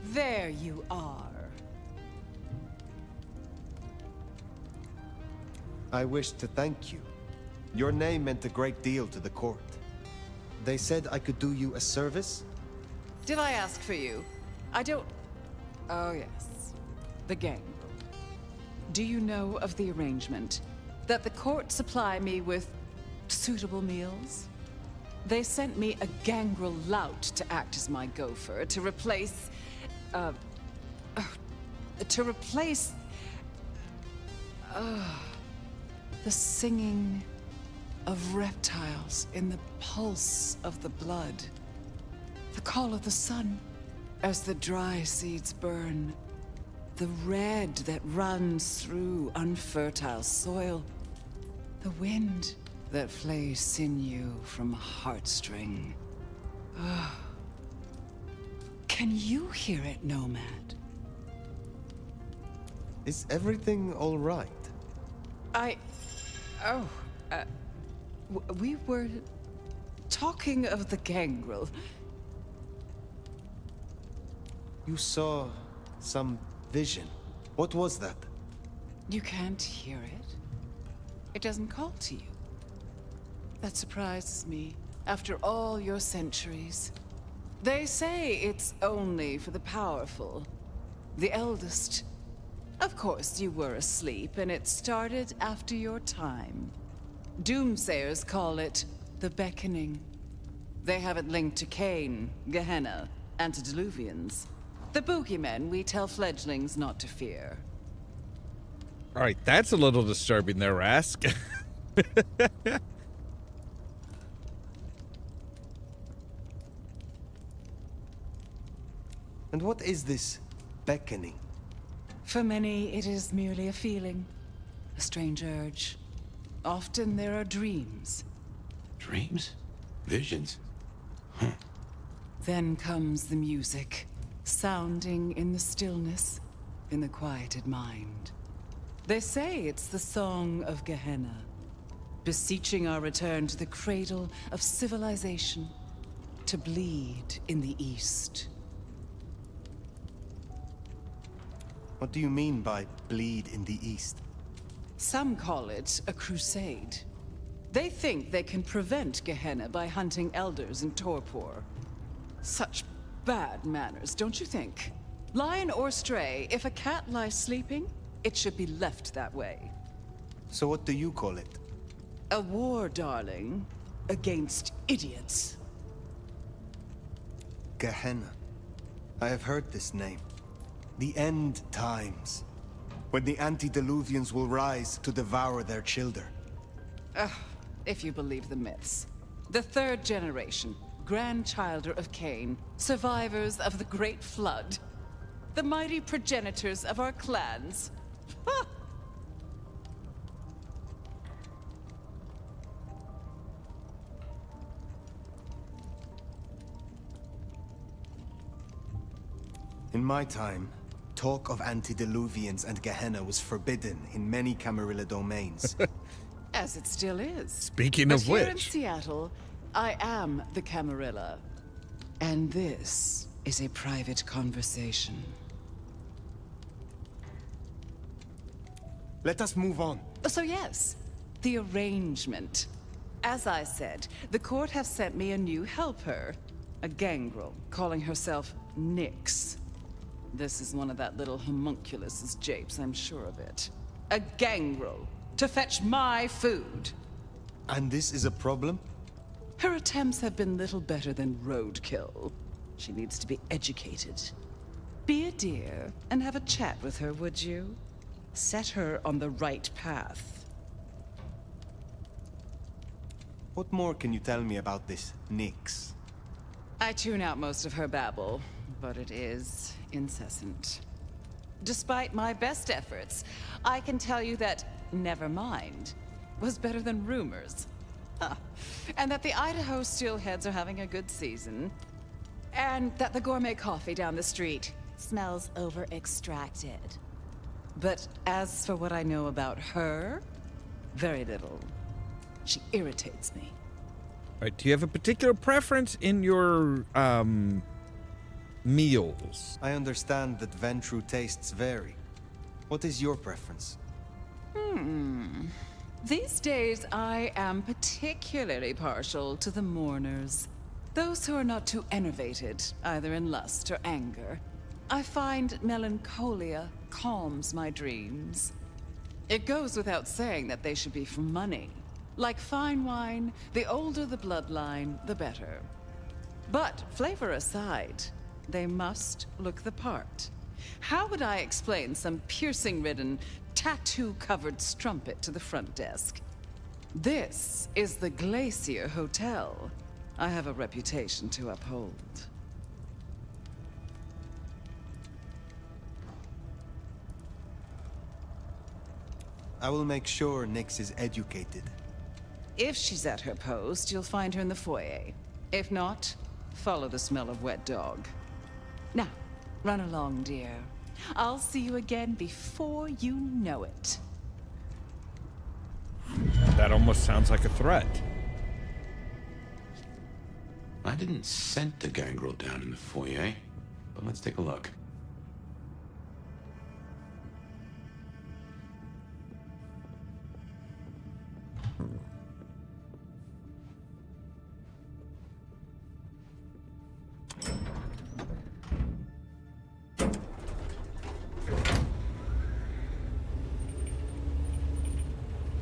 There you are. I wish to thank you. Your name meant a great deal to the court. They said I could do you a service. Did I ask for you? I don't... Oh, yes. The gang. Do you know of the arrangement? That the court supply me with suitable meals? They sent me a gangrel lout to act as my gopher, to replace... the singing of reptiles in the pulse of the blood. The call of the sun as the dry seeds burn. The red that runs through unfertile soil. The wind that flays sinew from a heartstring. Ah. Can you hear it, Nomad? Is everything all right? We were talking of the gangrel. You saw some vision. What was that? You can't hear it? It doesn't call to you. That surprises me, after all your centuries. They say it's only for the powerful. The eldest. Of course, you were asleep, and it started after your time. Doomsayers call it the Beckoning. They have it linked to Cain, Gehenna, antediluvians. The boogeymen we tell fledglings not to fear. All right, that's a little disturbing there, Rask. And what is this beckoning? For many, it is merely a feeling, a strange urge. Often there are dreams. Dreams? Visions? Then comes the music, sounding in the stillness, in the quieted mind. They say it's the song of Gehenna, beseeching our return to the cradle of civilization, to bleed in the east. What do you mean by bleed in the east? Some call it a crusade. They think they can prevent Gehenna by hunting elders in torpor. Such bad manners, don't you think? Lion or stray, if a cat lies sleeping, it should be left that way. So what do you call it? A war, darling, against idiots. Gehenna. I have heard this name. The end times. When the antediluvians will rise to devour their children. If you believe the myths. The third generation, grandchilder of Cain, survivors of the Great Flood. The mighty progenitors of our clans. Ha! In my time, talk of antediluvians and Gehenna was forbidden in many Camarilla domains. As it still is. Speaking But of here in which. Seattle, I am the Camarilla. And this is a private conversation. Let us move on. So yes, the arrangement. As I said, the court have sent me a new helper. A gangrel, calling herself Nyx. This is one of that little homunculus's japes, I'm sure of it. A gangrel, to fetch my food. And this is a problem? Her attempts have been little better than roadkill. She needs to be educated. Be a dear and have a chat with her, would you? Set her on the right path. What more can you tell me about this Nyx? I tune out most of her babble, but it is incessant. Despite my best efforts, I can tell you that Nevermind was better than rumors. And that the Idaho steelheads are having a good season. And that the gourmet coffee down the street smells over-extracted. But as for what I know about her, very little. She irritates me. All right, do you have a particular preference in your meals? I understand that Ventru tastes vary. What is your preference? These days, I am particularly partial to the mourners. Those who are not too enervated, either in lust or anger. I find melancholia calms my dreams. It goes without saying that they should be for money. Like fine wine, the older the bloodline, the better. But flavor aside, they must look the part. How would I explain some piercing-ridden, tattoo-covered strumpet to the front desk? This is the Glacier Hotel. I have a reputation to uphold. I will make sure Nyx is educated. If she's at her post, you'll find her in the foyer. If not, follow the smell of wet dog. Now, run along, dear. I'll see you again before you know it. That almost sounds like a threat. I didn't scent the gangrel down in the foyer, but let's take a look.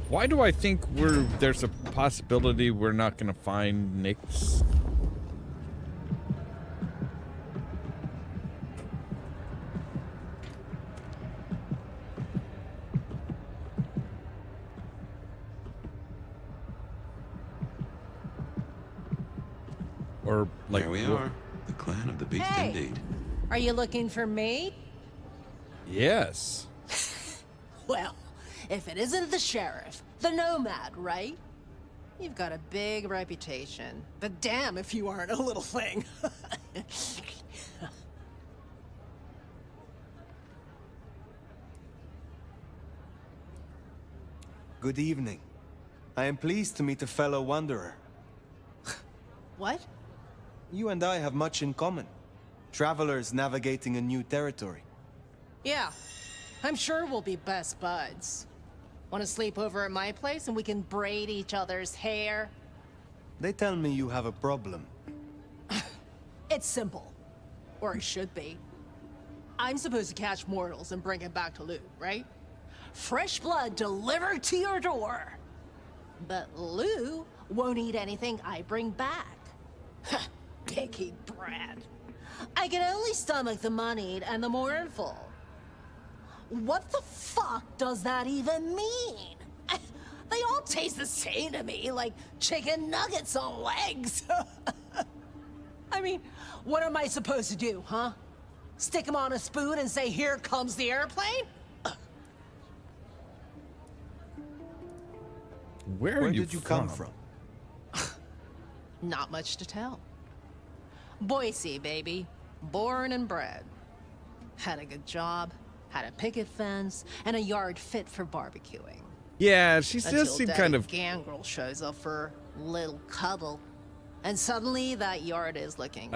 Why do I think there's a possibility we're not gonna find Nyx? Or like There we are. The clan of the beast indeed. Are you looking for me? Yes. Well, if it isn't the sheriff, the nomad, right? You've got a big reputation, but damn if you aren't a little thing. Good evening. I am pleased to meet a fellow wanderer. What? You and I have much in common. Travelers navigating a new territory. Yeah, I'm sure we'll be best buds. Want to sleep over at my place and we can braid each other's hair? They tell me you have a problem. It's simple. Or it should be. I'm supposed to catch mortals and bring him back to Lou, right? Fresh blood delivered to your door. But Lou won't eat anything I bring back. Picky brat. I can only stomach the moneyed and the mournful. What the fuck does that even mean? They all taste the same to me, like chicken nuggets on legs. I mean, what am I supposed to do, huh? Stick them on a spoon and say, here comes the airplane? Where did you come from? Not much to tell. Boise, baby. Born and bred. Had a good job, had a picket fence, and a yard fit for barbecuing. Yeah, she does seem kind of... Gangrel shows up for a little cuddle. And suddenly that yard is looking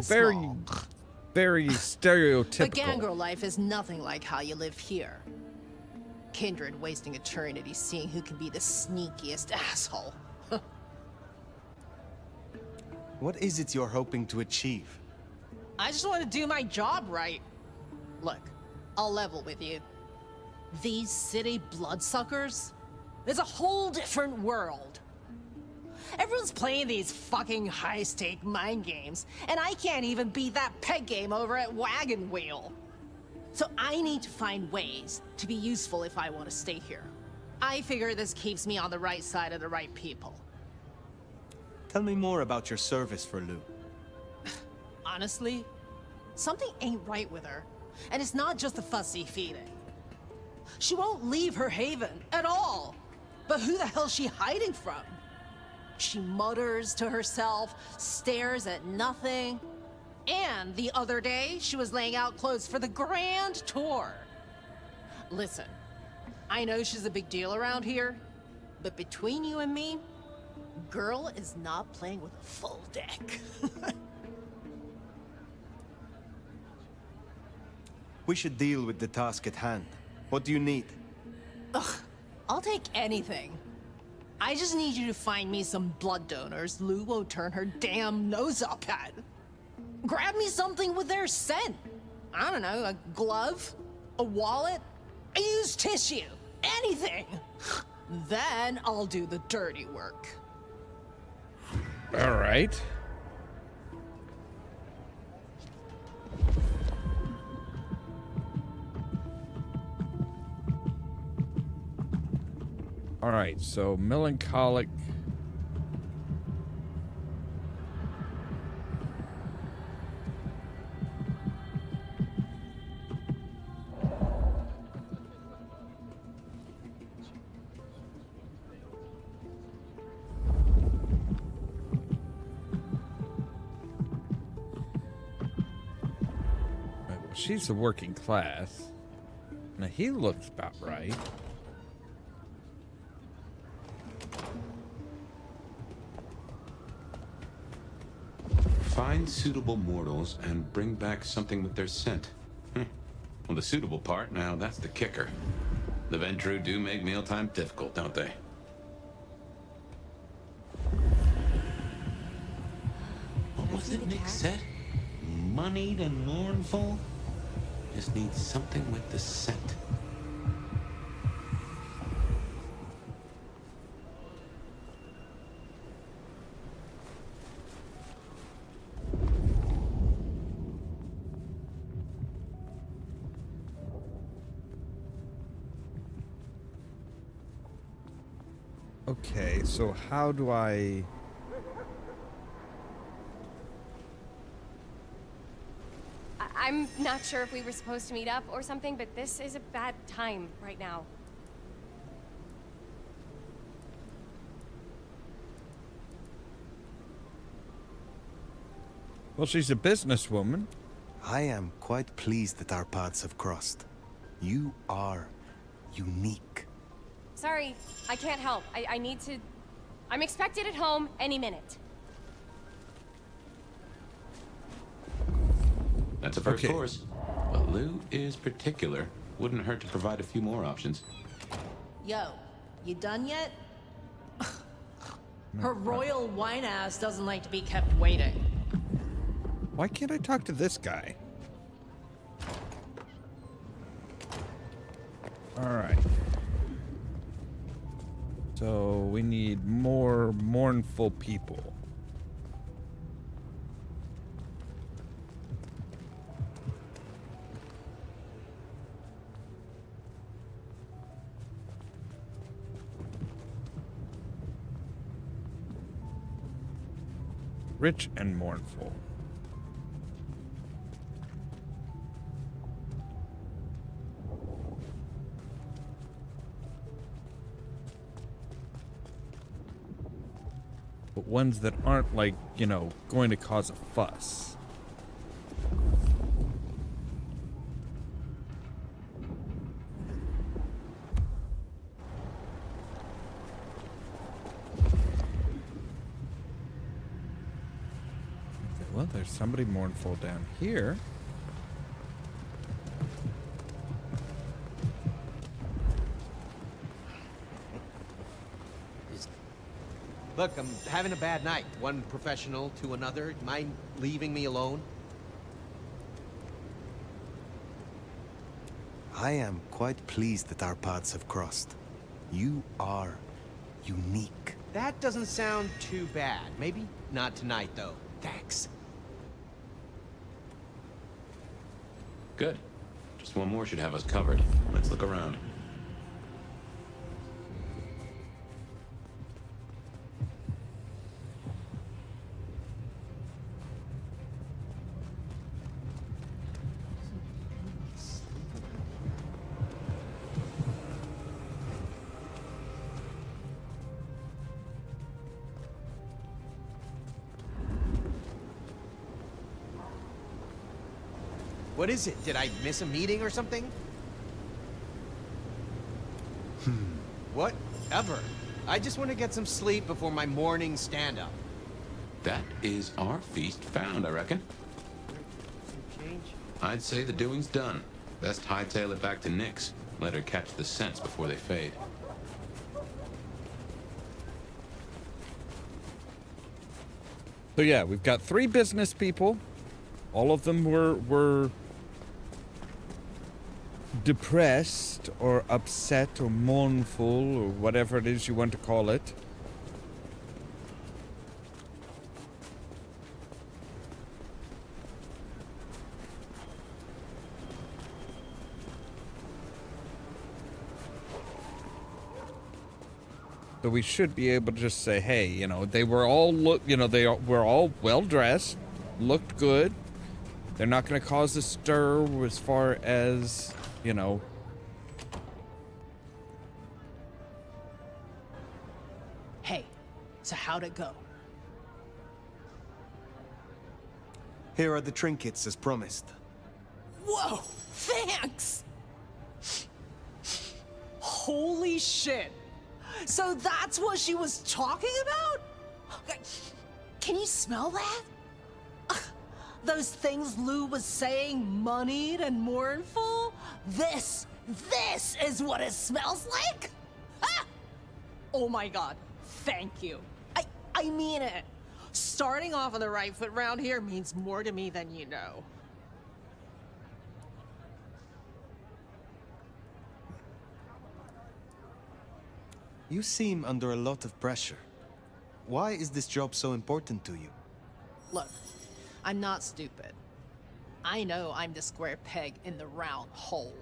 very, small. very stereotypical. But Gangrel life is nothing like how you live here. Kindred wasting eternity seeing who can be the sneakiest asshole. What is it you're hoping to achieve? I just want to do my job right. Look, I'll level with you. These city bloodsuckers is a whole different world. Everyone's playing these fucking high-stake mind games, and I can't even beat that peg game over at Wagon Wheel. So I need to find ways to be useful if I want to stay here. I figure this keeps me on the right side of the right people. Tell me more about your service for Lou. Honestly, something ain't right with her. And it's not just the fussy feeding. She won't leave her haven at all. But who the hell's she hiding from? She mutters to herself, stares at nothing. And the other day, she was laying out clothes for the grand tour. Listen, I know she's a big deal around here, but between you and me, girl is not playing with a full deck. We should deal with the task at hand. What do you need? Ugh, I'll take anything. I just need you to find me some blood donors Lou won't turn her damn nose up at. Grab me something with their scent. I don't know, a glove, a wallet, a used tissue, anything. Then I'll do the dirty work. All right. All right, so melancholic. she's the working class. Now he looks about right. Find suitable mortals and bring back something with their scent. Well, the suitable part, now that's the kicker. The Ventru do make mealtime difficult, don't they? What was it Nick said? Moneyed and mournful? Just need something with the scent. Okay, so how do I... I'm not sure if we were supposed to meet up or something, but this is a bad time right now. Well, she's a businesswoman. I am quite pleased that our paths have crossed. You are unique. Sorry, I can't help. I need to... I'm expected at home any minute. That's a first course. But Lou is particular. Wouldn't hurt to provide a few more options. Yo, you done yet? Her royal wine ass doesn't like to be kept waiting. Why can't I talk to this guy? Alright. So we need more mournful people. Rich and mournful. But ones that aren't, like, you know, going to cause a fuss. Well, there's somebody mournful down here. Look, I'm having a bad night. One professional to another. Mind leaving me alone? I am quite pleased that our paths have crossed. You are unique. That doesn't sound too bad. Maybe not tonight, though. Thanks. Good. Just one more should have us covered. Let's look around. What is it? Did I miss a meeting or something? Whatever. I just want to get some sleep before my morning stand-up. That is our feast found, I reckon. I'd say the doing's done. Best hightail it back to Nyx. Let her catch the scents before they fade. So yeah, we've got 3 business people. All of them were depressed or upset or mournful or whatever it is you want to call it. So we should be able to just say, hey, you know, they were all they were all well dressed, looked good. They're not going to cause a stir as far as, you know. Hey, so how'd it go? Here are the trinkets as promised. Whoa, thanks! Holy shit! So that's what she was talking about? Can you smell that? Those things Lou was saying, moneyed and mournful? This is what it smells like? Ah! Oh my god, thank you. I mean it. Starting off on the right foot round here means more to me than you know. You seem under a lot of pressure. Why is this job so important to you? Look, I'm not stupid. I know I'm the square peg in the round hole.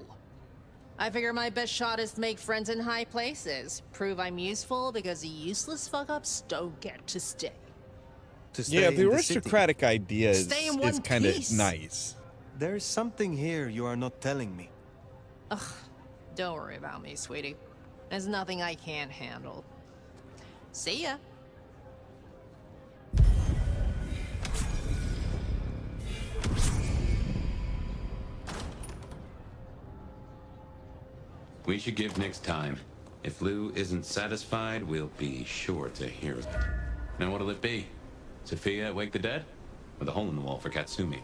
I figure my best shot is to make friends in high places. Prove I'm useful because the useless fuck-ups don't get to stay. Yeah, the aristocratic idea is kind of piece. nice. There's something here you are not telling me. Ugh, don't worry about me, sweetie. There's nothing I can't handle. See ya. We should give Nix time. If Lou isn't satisfied, we'll be sure to hear it. Now what'll it be? Sophia wake the dead? Or the hole in the wall for Katsumi?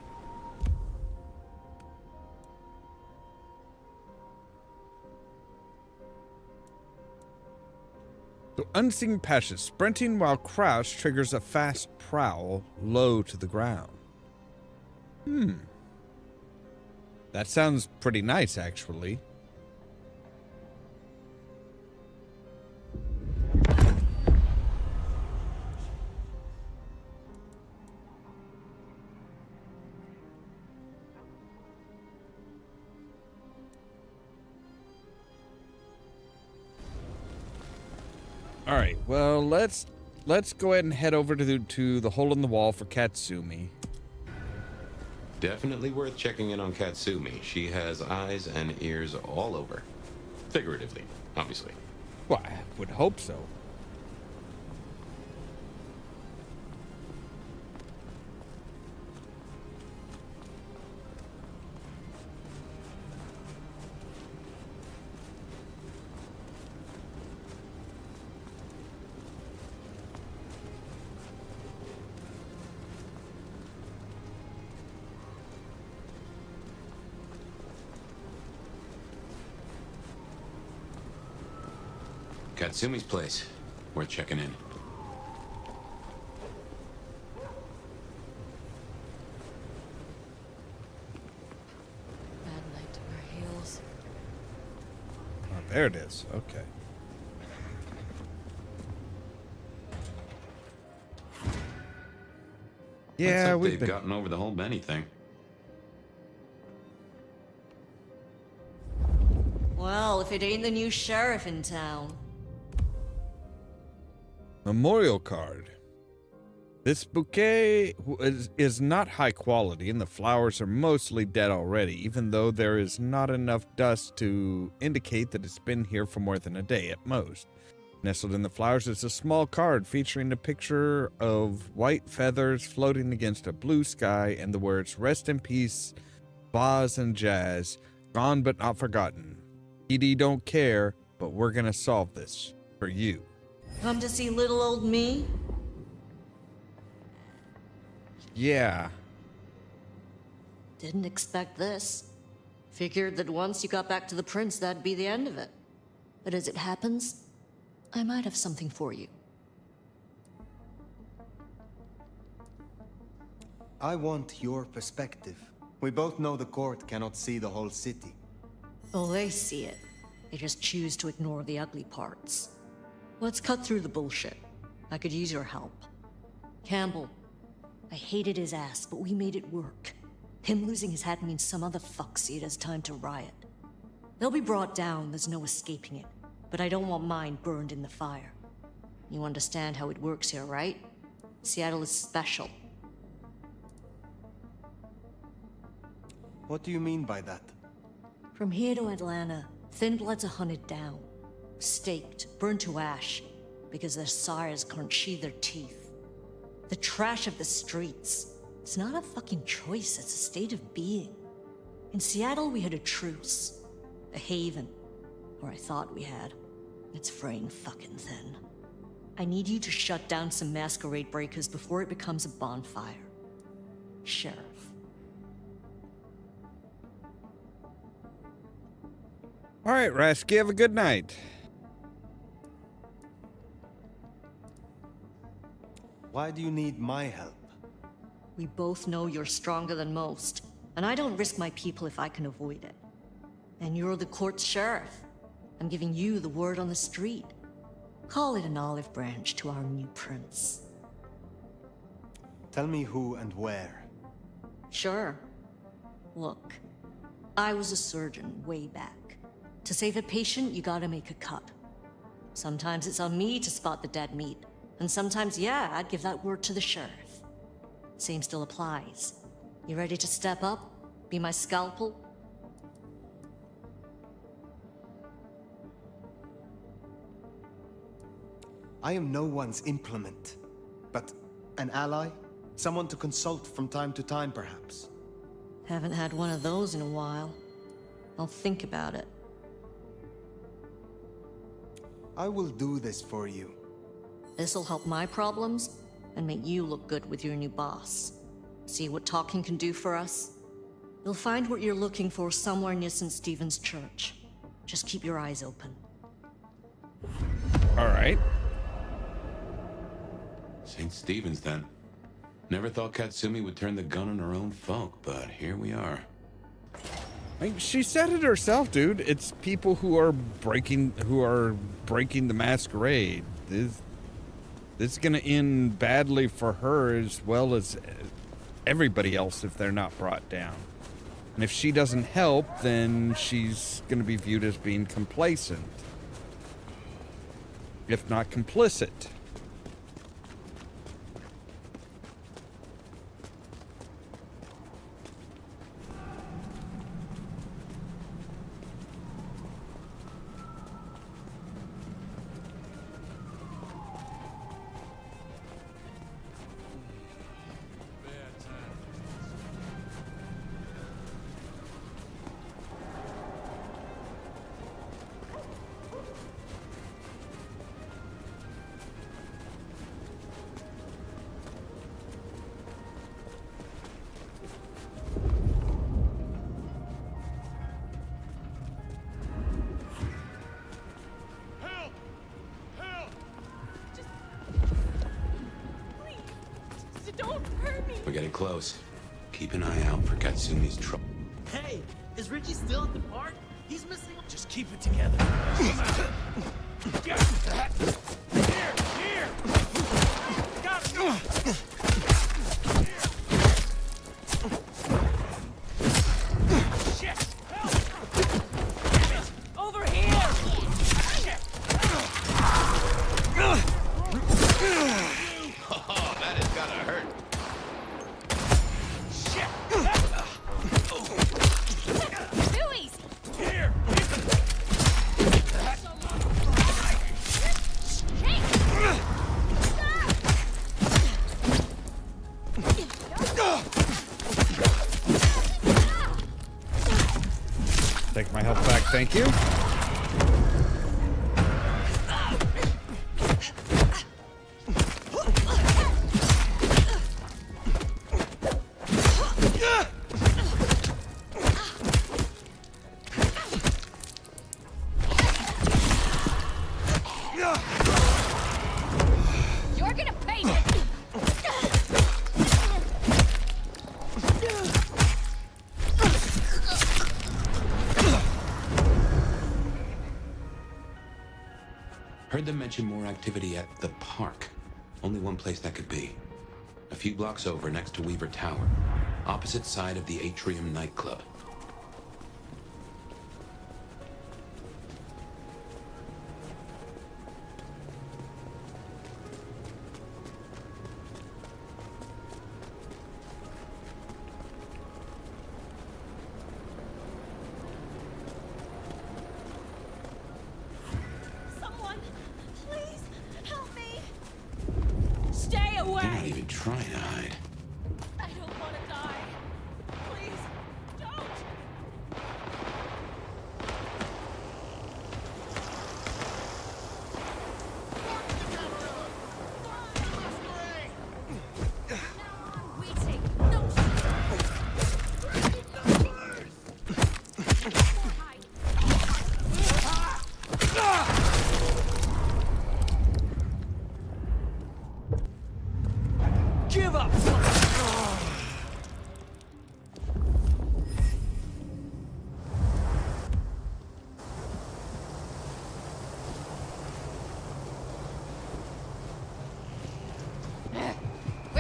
So unseen patches. Sprinting while crouched triggers a fast prowl low to the ground. That sounds pretty nice, actually. All right, well, let's go ahead and head over to the hole in the wall for Katsumi. Definitely worth checking in on Katsumi. She has eyes and ears all over. Figuratively, obviously. Well, I would hope so. Katsumi's place. Worth checking in. Bad night to wear heels. Oh, there it is. Okay. Yeah, they've gotten over the whole Benny thing. Well, if it ain't the new sheriff in town. Memorial card. This bouquet is not high quality, and the flowers are mostly dead already, even though there is not enough dust to indicate that it's been here for more than a day at most. Nestled in the flowers is a small card featuring a picture of white feathers floating against a blue sky and the words, "Rest in peace, Boz and Jazz, gone but not forgotten. PD don't care, but we're gonna solve this for you." Come to see little old me? Yeah. Didn't expect this. Figured that once you got back to the prince, that'd be the end of it. But as it happens, I might have something for you. I want your perspective. We both know the court cannot see the whole city. Oh, they see it. They just choose to ignore the ugly parts. Let's cut through the bullshit. I could use your help. Campbell. I hated his ass, but we made it work. Him losing his hat means some other fuck see it as time to riot. They'll be brought down, there's no escaping it. But I don't want mine burned in the fire. You understand how it works here, right? Seattle is special. What do you mean by that? From here to Atlanta, thin bloods are hunted down. Staked, burned to ash, because their sires can't sheathe their teeth. The trash of the streets. It's not a fucking choice, it's a state of being. In Seattle, we had a truce. A haven. Or I thought we had. It's fraying fucking thin. I need you to shut down some Masquerade breakers before it becomes a bonfire. Sheriff. All right, Rasky, have a good night. Why do you need my help? We both know you're stronger than most, and I don't risk my people if I can avoid it. And you're the court's sheriff. I'm giving you the word on the street. Call it an olive branch to our new prince. Tell me who and where. Sure. Look, I was a surgeon way back. To save a patient, you gotta make a cut. Sometimes it's on me to spot the dead meat, and sometimes, yeah, I'd give that word to the sheriff. Same still applies. You ready to step up? Be my scalpel? I am no one's implement, but an ally? Someone to consult from time to time, perhaps. Haven't had one of those in a while. I'll think about it. I will do this for you. This'll help my problems and make you look good with your new boss. See what talking can do for us? You'll find what you're looking for somewhere near St. Stephen's Church. Just keep your eyes open. All right. St. Stephen's, then. Never thought Katsumi would turn the gun on her own folk, but here we are. She said it herself, dude. It's people who are breaking the Masquerade. This is gonna end badly for her as well as everybody else if they're not brought down. And if she doesn't help, then she's gonna be viewed as being complacent, if not complicit. We're getting close. Keep an eye out for Katsumi's trouble. Hey, is Richie still at the park? He's missing. Just keep it together. Here! Got him! Shit! Help! Damn it! Over here! Shit! Oh, that has gotta hurt. Too easy. Here! Take my health back, thank you. You're gonna pay me. Heard them mention more activity at the park. Only one place that could be. A few blocks over next to Weaver Tower. Opposite side of the Atrium nightclub. Someone, please help me. Stay You're not away. even trying to hide. I don't want to die. Please, don't.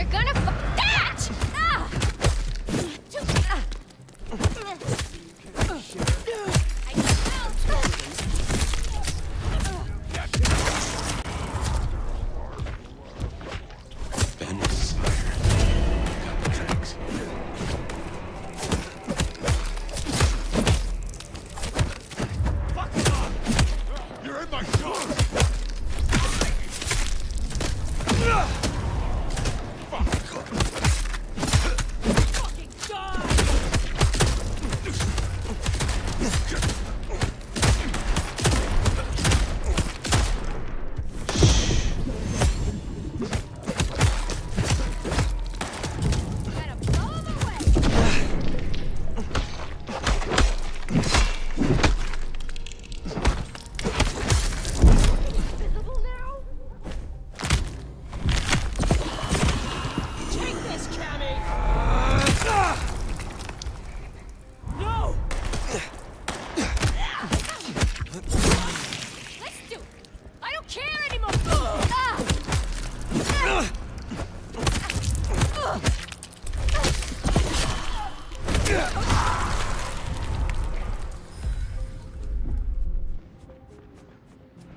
You're gonna that! Ah!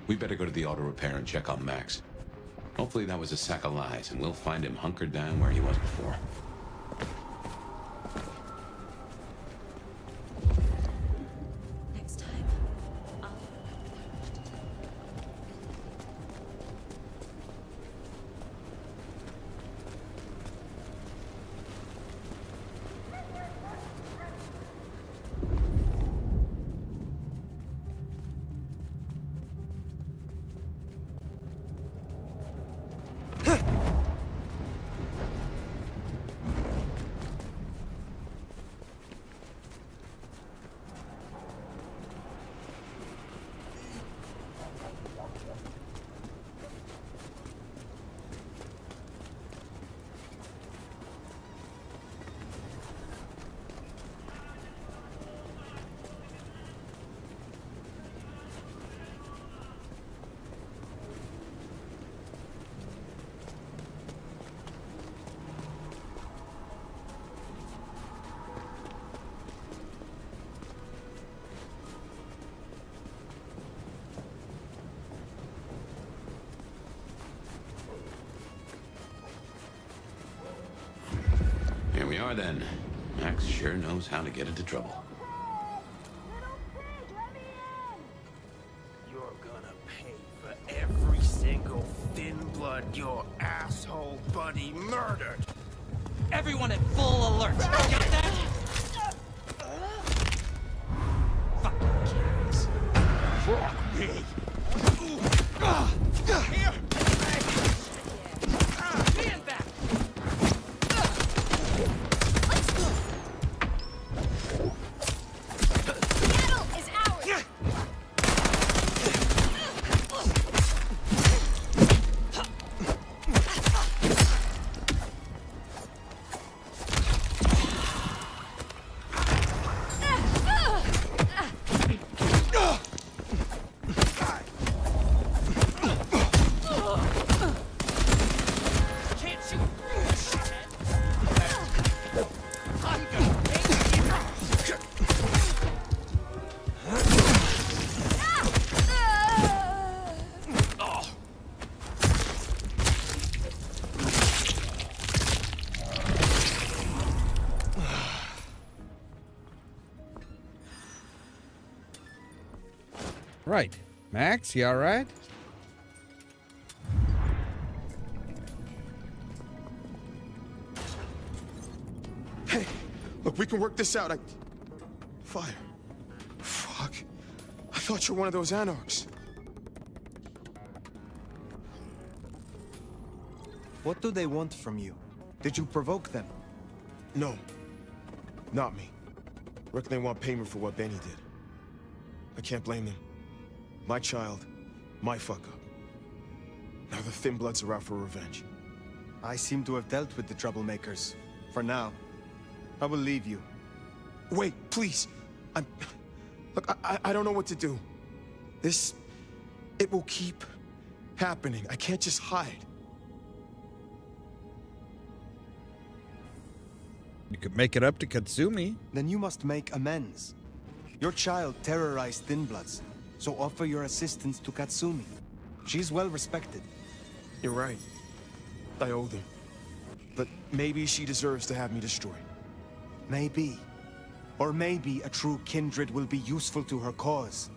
We better go to the auto repair and check on Max. Hopefully that was a sack of lies, and we'll find him hunkered down where he was before. Next time, Here we are then. Max sure knows how to get into trouble. You're gonna pay for every single thin blood your asshole buddy murdered. Everyone at full alert. Got that? Fucking kids. Fuck me. Here. Stand back. Seattle is ours! Can't shoot. Shithead. I'm gonna make you. Oh. Right. Max, you all right? Hey, look, we can work this out. Fire. Fuck. I thought you were one of those anarchs. What do they want from you? Did you provoke them? No. Not me. Reckon they want payment for what Benny did. I can't blame them. My child, my fuck-up. Now the Thin Bloods are out for revenge. I seem to have dealt with the troublemakers. For now. I will leave you. Wait, please. Look, I don't know what to do. It will keep happening. I can't just hide. You could make it up to Katsumi. Then you must make amends. Your child terrorized Thin Bloods, so offer your assistance to Katsumi. She's well respected. You're right. I owe them. But maybe she deserves to have me destroyed. Maybe. Or maybe a true kindred will be useful to her cause.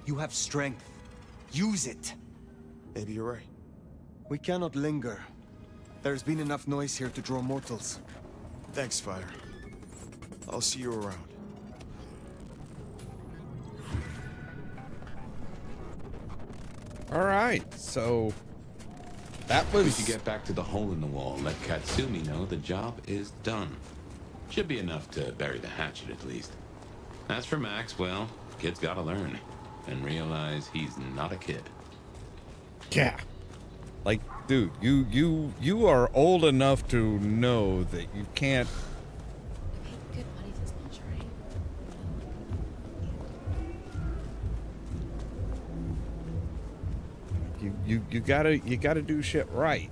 You have strength. Use it. Maybe you're right. We cannot linger. There's been enough noise here to draw mortals. Thanks, Fire. I'll see you around. All right, so that was... We should get back to the hole in the wall, let Katsumi know the job is done. Should be enough to bury the hatchet, at least. As for Max, well, kid's gotta learn. And realize he's not a kid. Yeah. Like, dude, you are old enough to know that you can't... Good money for this lingerie. You gotta do shit right.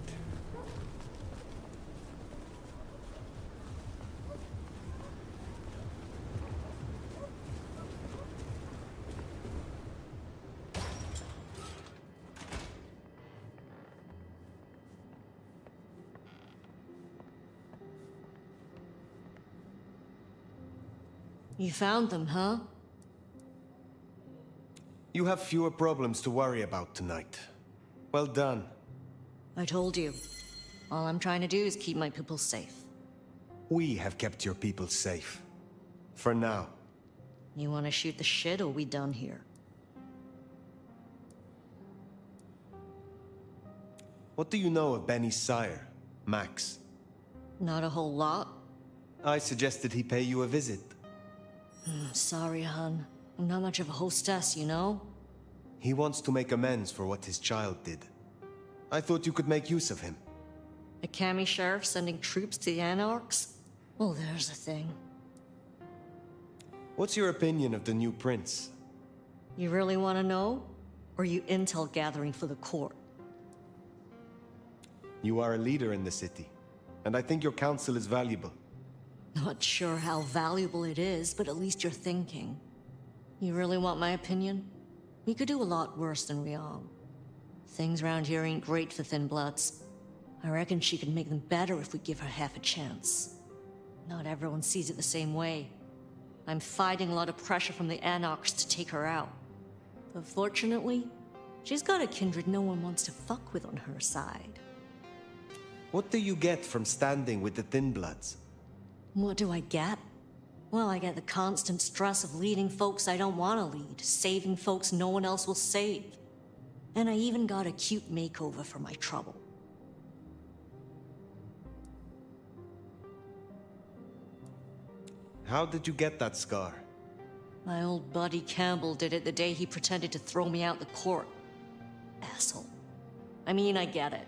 You found them, huh? You have fewer problems to worry about tonight. Well done. I told you. All I'm trying to do is keep my people safe. We have kept your people safe. For now. You want to shoot the shit, or we done here? What do you know of Benny's sire, Max? Not a whole lot. I suggested he pay you a visit. Sorry, hon. I'm not much of a hostess, you know? He wants to make amends for what his child did. I thought you could make use of him. A Cammy sheriff sending troops to the Anarchs? Well, there's a thing. What's your opinion of the new prince? You really want to know? Or you intel gathering for the court? You are a leader in the city, and I think your counsel is valuable. Not sure how valuable it is, but at least you're thinking. You really want my opinion? We could do a lot worse than Riam. Things around here ain't great for Thin Bloods. I reckon she could make them better if we give her half a chance. Not everyone sees it the same way. I'm fighting a lot of pressure from the Anarchs to take her out. But fortunately, she's got a kindred no one wants to fuck with on her side. What do you get from standing with the Thin Bloods? What do I get? Well, I get the constant stress of leading folks I don't want to lead, saving folks no one else will save. And I even got a cute makeover for my trouble. How did you get that scar? My old buddy Campbell did it the day he pretended to throw me out the court. Asshole. I mean, I get it.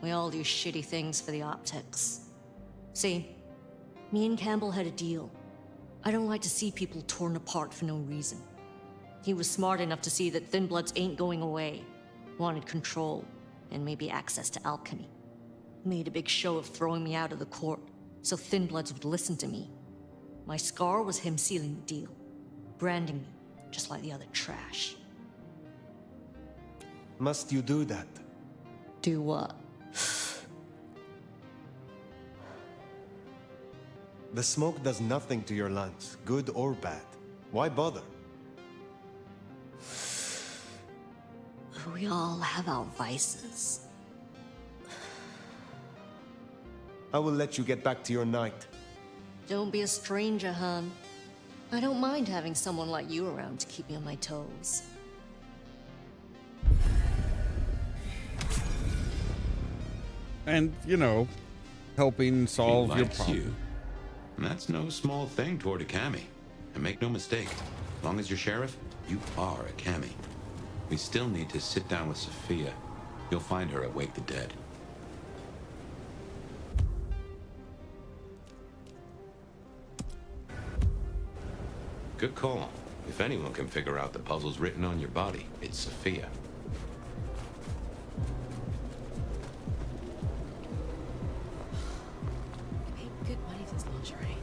We all do shitty things for the optics. See, me and Campbell had a deal. I don't like to see people torn apart for no reason. He was smart enough to see that Thin Bloods ain't going away. Wanted control, and maybe access to alchemy. Made a big show of throwing me out of the court, so Thin Bloods would listen to me. My scar was him sealing the deal. Branding me, just like the other trash. Must you do that? Do what? The smoke does nothing to your lungs, good or bad. Why bother? We all have our vices. I will let you get back to your night. Don't be a stranger, hon. I don't mind having someone like you around to keep me on my toes. And, you know, helping solve He your likes problem. you. And that's no small thing toward a Cammy. And make no mistake, as long as you're sheriff, you are a Cammy. We still need to sit down with Sophia. You'll find her at Wake the Dead. Good call. If anyone can figure out the puzzles written on your body, it's Sophia. Paid good money for this lingerie.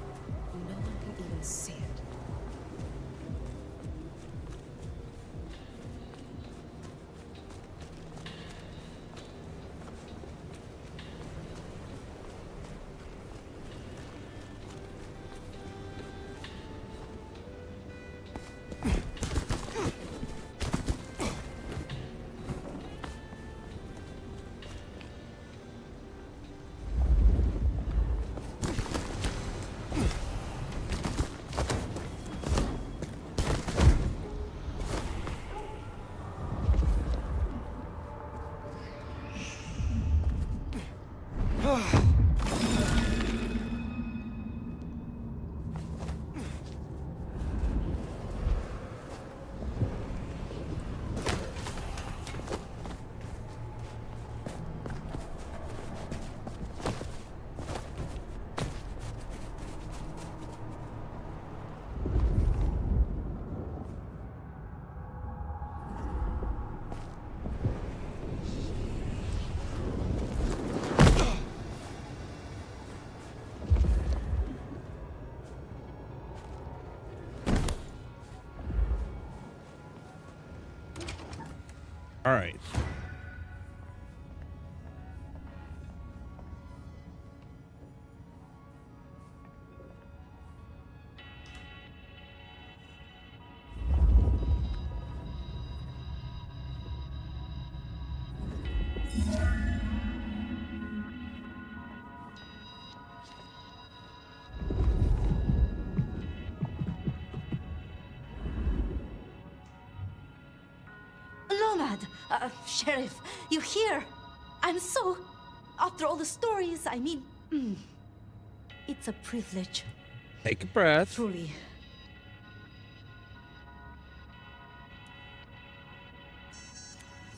All right. Sheriff, you're here. I'm so... After all the stories, I mean... it's a privilege. Take a breath. Truly.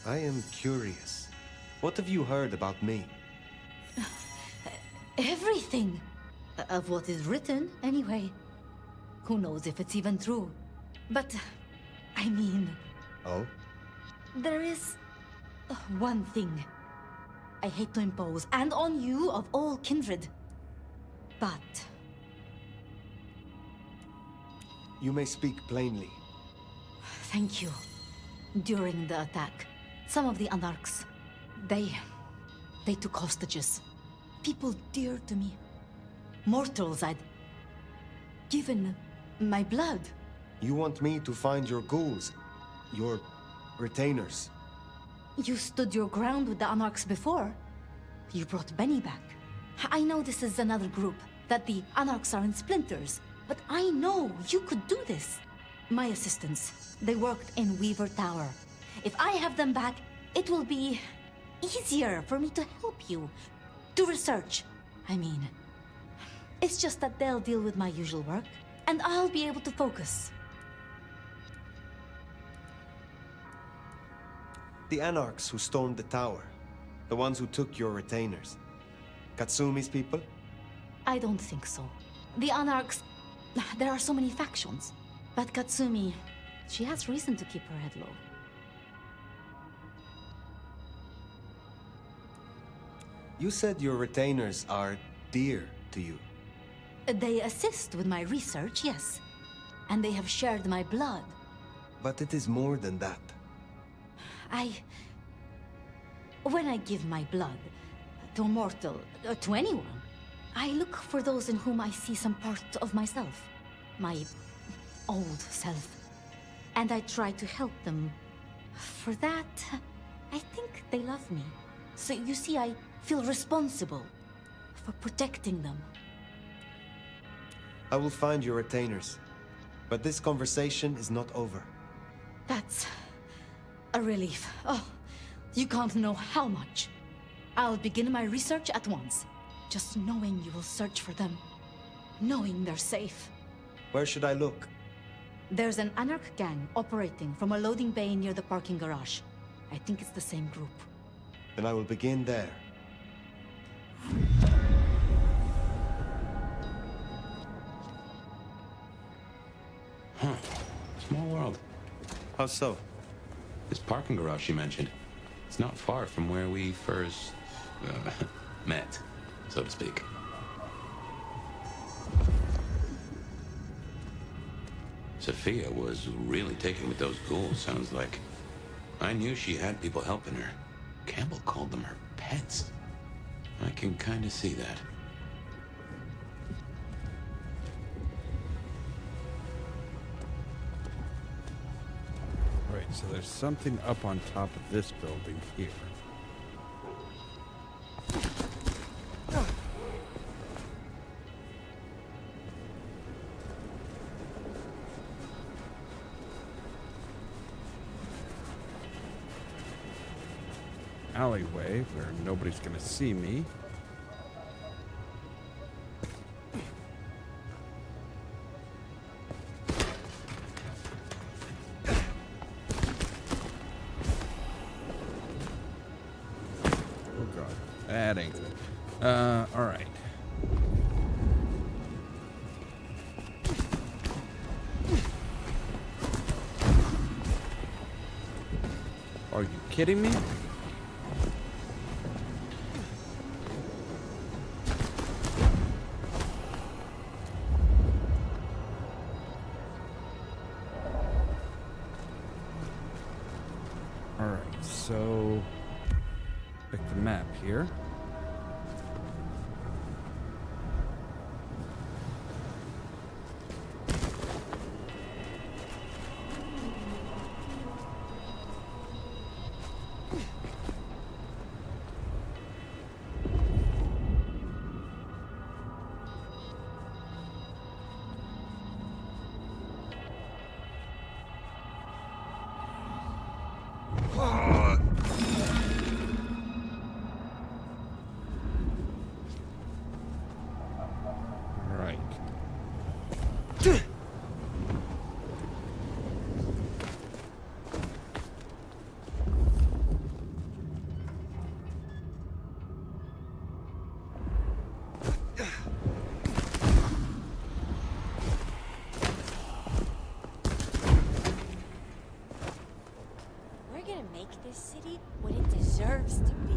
I am curious. What have you heard about me? Everything. Of what is written, anyway. Who knows if it's even true. But, I mean... Oh? There is... one thing. I hate to impose, and on you of all kindred. But... You may speak plainly. Thank you. During the attack, some of the Anarchs, they took hostages. People dear to me. Mortals I'd given my blood. You want me to find your ghouls? Your retainers? You stood your ground with the Anarchs before. You brought Benny back. I know this is another group, that the Anarchs are in splinters, but I know you could do this. My assistants, they worked in Weaver Tower. If I have them back, it will be easier for me to help you. To research, I mean. It's just that they'll deal with my usual work, and I'll be able to focus. The Anarchs who stormed the tower. The ones who took your retainers. Katsumi's people? I don't think so. The Anarchs... There are so many factions. But Katsumi... She has reason to keep her head low. You said your retainers are dear to you. They assist with my research, yes. And they have shared my blood. But it is more than that. When I give my blood to a mortal, to anyone, I look for those in whom I see some part of myself. My old self. And I try to help them. For that, I think they love me. So you see, I feel responsible for protecting them. I will find your retainers. But this conversation is not over. That's a relief. Oh, you can't know how much. I'll begin my research at once. Just knowing you will search for them. Knowing they're safe. Where should I look? There's an Anarch gang operating from a loading bay near the parking garage. I think it's the same group. Then I will begin there. Huh. Small world. How so? This parking garage you mentioned, it's not far from where we first met, so to speak. Sophia was really taken with those ghouls, sounds like. I knew she had people helping her. Campbell called them her pets. I can kind of see that. Right, so there's something up on top of this building here. Alleyway where nobody's gonna see me. Oh god, that ain't good. All right. Are you kidding me? here. We're gonna make this city what it deserves to be.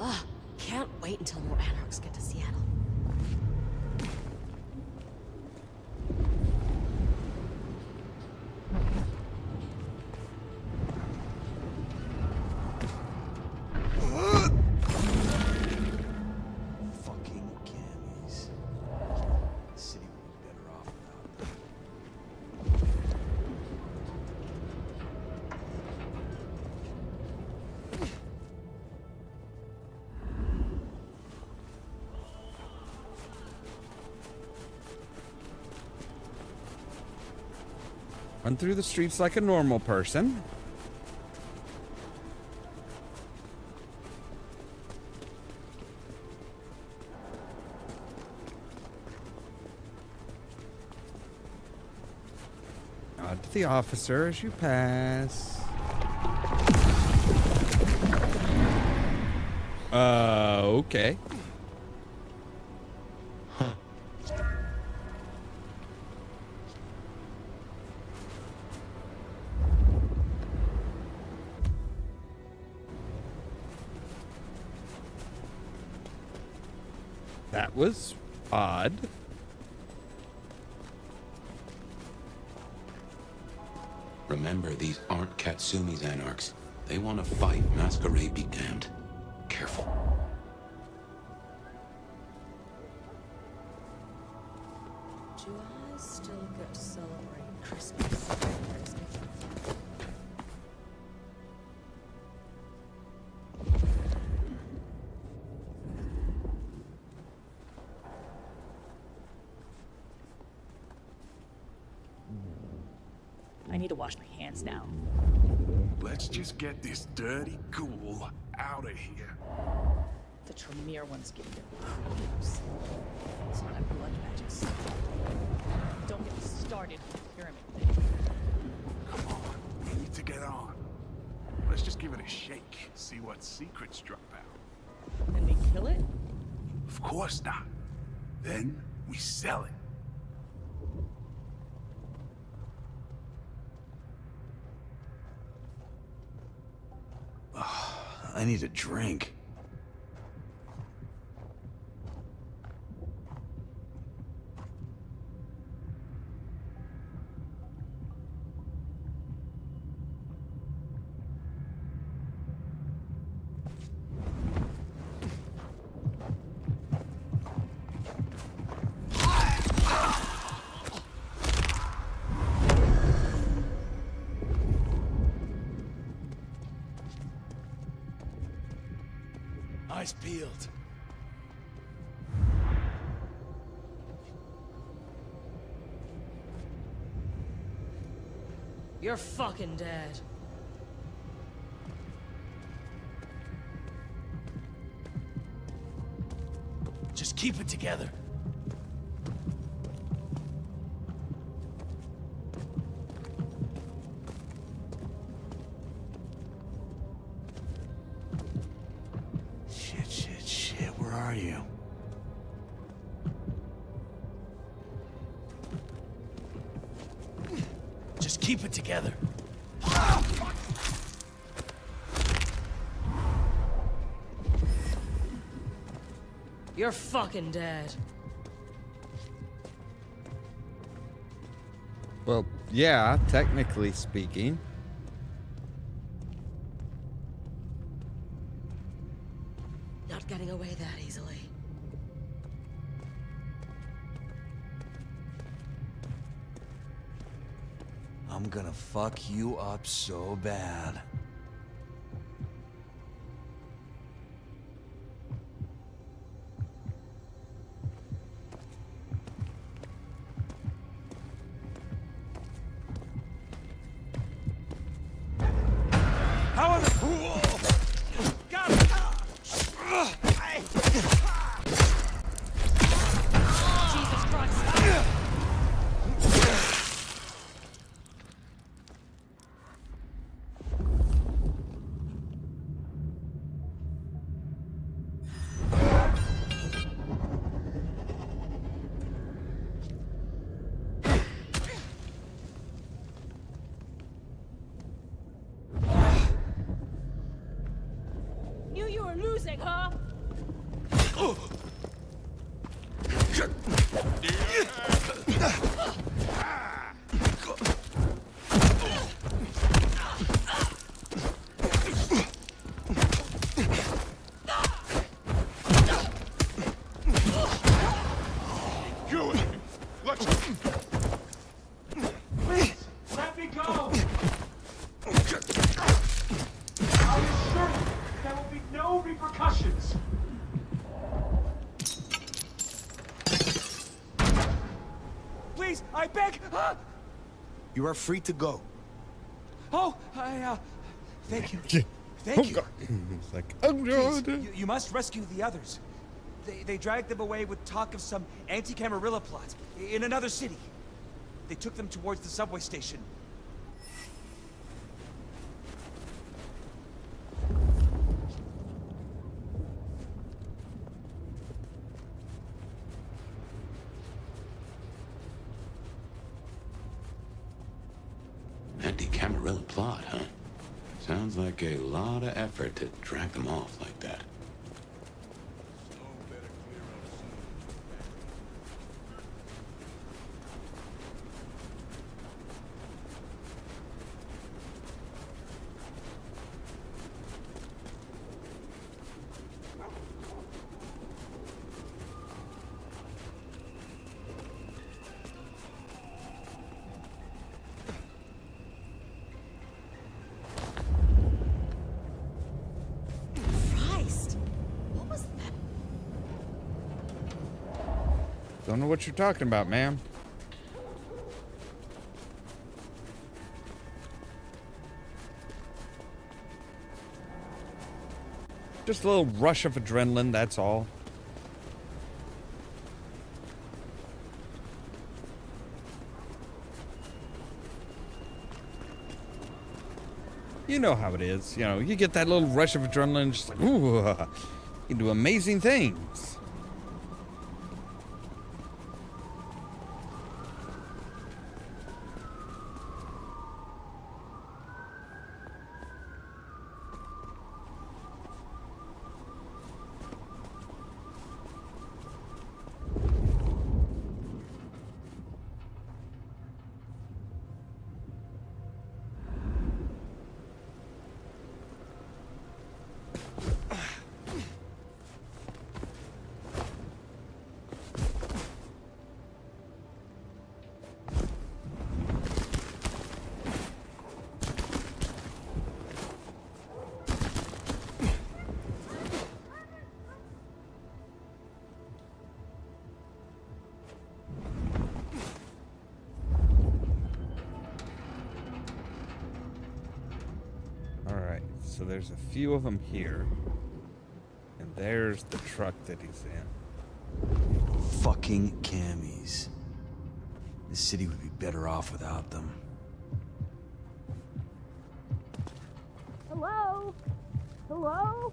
Ugh, can't wait until more anarchs get to Seattle. Fucking cammies. The city would be better off without them. Run through the streets like a normal person. Nod to the officer as you pass. Okay. That was odd. Remember, these aren't Katsumi's anarchs. They want to fight. Masquerade be damned. Careful. Do I still get to celebrate Christmas? I need to wash my hands now. Let's just get this dirty ghoul out of here. The Tremere ones give you creeps. It's not blood magic stuff. Don't get me started with the pyramid thing. Come on, we need to get on. Let's just give it a shake, see what secrets drop out. Then we kill it? Of course not. Then we sell it. I need a drink. Eyes peeled. You're fucking dead. Just keep it together. Shit, where are you? Just keep it together. You're fucking dead. Yeah, technically speaking. Not getting away that easily. I'm gonna fuck you up so bad. How are the... Got it! Jesus Christ! Knew you were losing, huh? Good. Let's... Please, let me go! I assure you, there will be no repercussions. Please, I beg! You are free to go. Oh, thank you. Thank you. It's like, oh Please, god. you must rescue the others. They dragged them away with talk of some anti-Camarilla plot in another city. They took them towards the subway station. Anti-Camarilla plot, huh? Sounds like a lot of effort to drag them off like that. Christ! What was that? Don't know what you're talking about, ma'am. Just a little rush of adrenaline, that's all. You know how it is. You know, you get that little rush of adrenaline, just like, ooh, you can do amazing things. So there's a few of them here. And there's the truck that he's in. Fucking cammies. This city would be better off without them. Hello? Hello?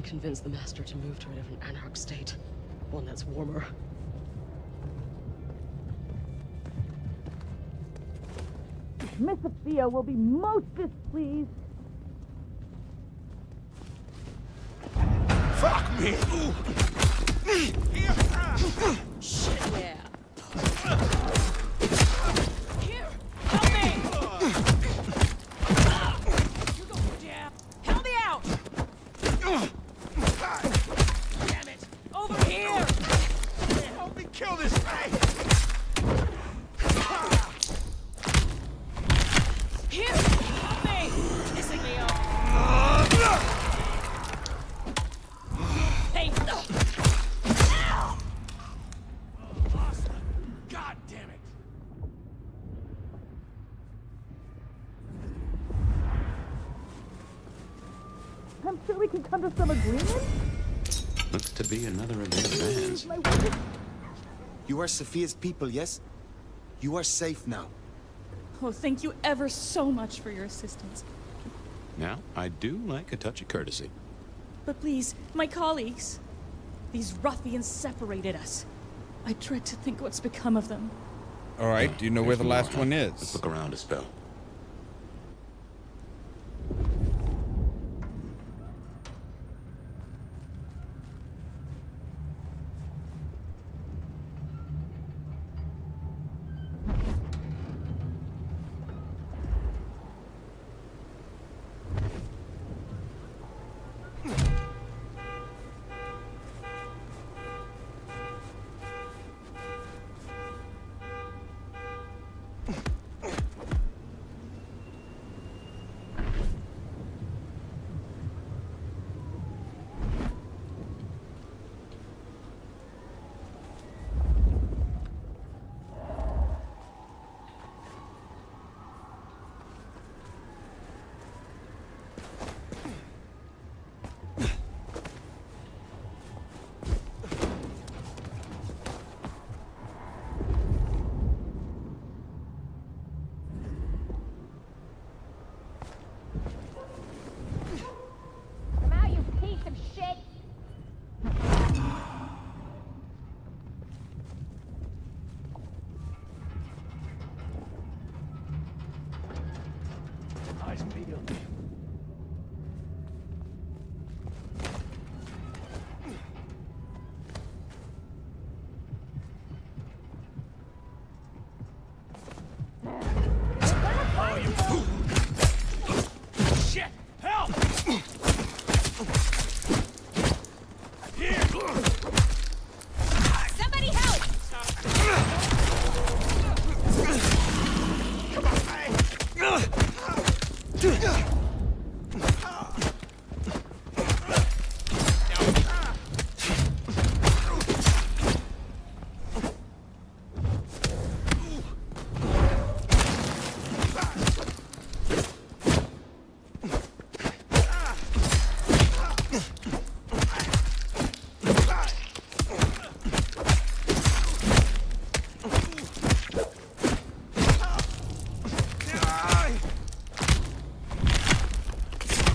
can convince the Master to move to a different Anarch state. One that's warmer. Miss Sophia will be most displeased. Fuck me! Shit, yeah. Here, help me! You go down. Help me out! Damn it! Over here! Help me kill this thing! Here, help me! Pissing me off. Hey! God damn it! I'm sure we can come to some agreement. Looks to be another of their bands. You are Sophia's people, yes? You are safe now. Oh, thank you ever so much for your assistance. Now, I do like a touch of courtesy. But please, my colleagues. These ruffians separated us. I dread to think what's become of them. All right, do you know where the last one Let's is? look around a spell. Come out, you piece of shit! Eyes peeled. Oh, you fool! Shit! Help! Here! Somebody help! Come on,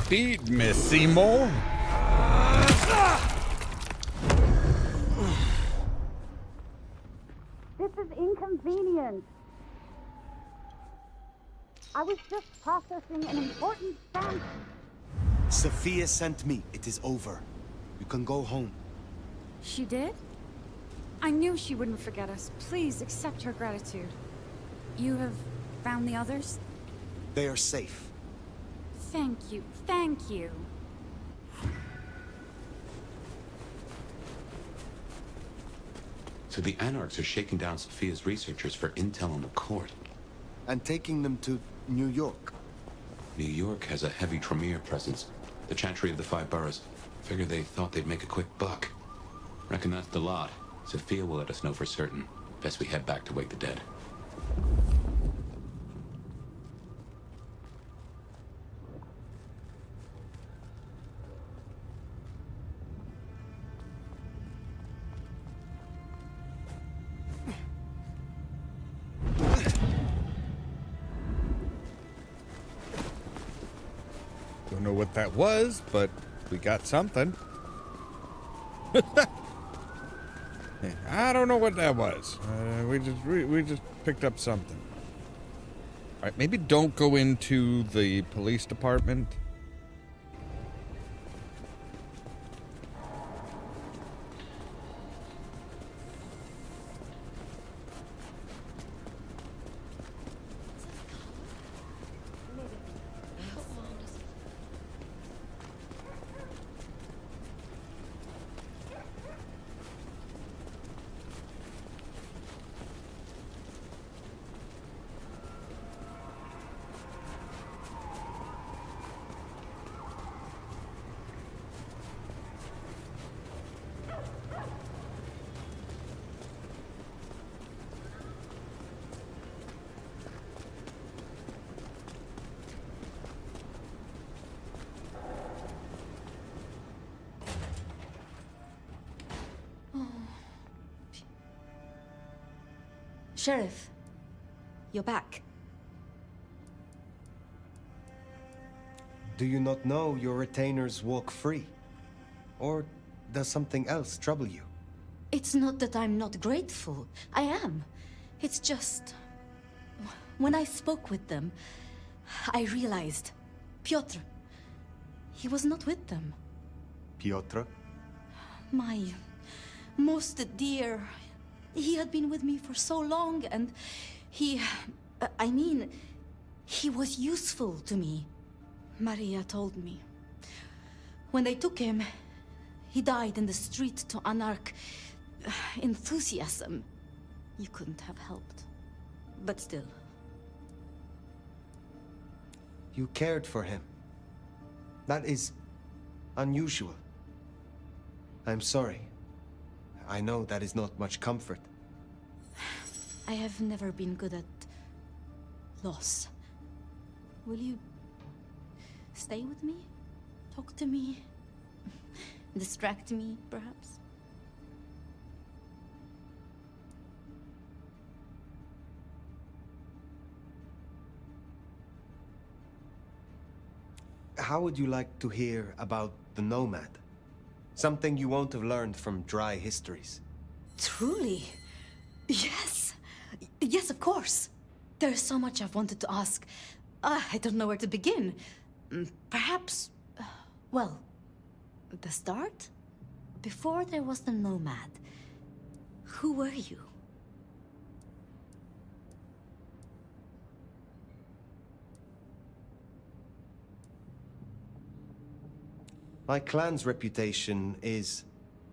Feed me, Seymour. This is inconvenient. I was just processing an important stamp. Sophia sent me. It is over. You can go home. She did? I knew she wouldn't forget us. Please accept her gratitude. You have found the others? They are safe. Thank you. Thank you. So the Anarchs are shaking down Sophia's researchers for intel on the court. And taking them to New York. New York has a heavy Tremere presence. The Chantry of the Five Boroughs. Figured they thought they'd make a quick buck. Reckon that's the lot. Sophia will let us know for certain. Best we head back to wake the dead. Don't know what that was, but we got something. I don't know what that was. We just picked up something. All right, maybe don't go into the police department. Sheriff, you're back. Do you not know your retainers walk free? Or does something else trouble you? It's not that I'm not grateful. I am. It's just... when I spoke with them, I realized... Piotr... he was not with them. Piotr? My... most dear... He had been with me for so long, and he... I mean, he was useful to me. Maria told me. When they took him, he died in the street to Anarch enthusiasm. You couldn't have helped. But still. You cared for him. That is unusual. I'm sorry. I know that is not much comfort. I have never been good at loss. Will you stay with me? Talk to me? Distract me, perhaps? How would you like to hear about the Nomad? Something you won't have learned from dry histories. Truly? Yes. Yes, of course. There's so much I've wanted to ask. I don't know where to begin. Perhaps... well, the start? Before there was the Nomad, who were you? My clan's reputation is,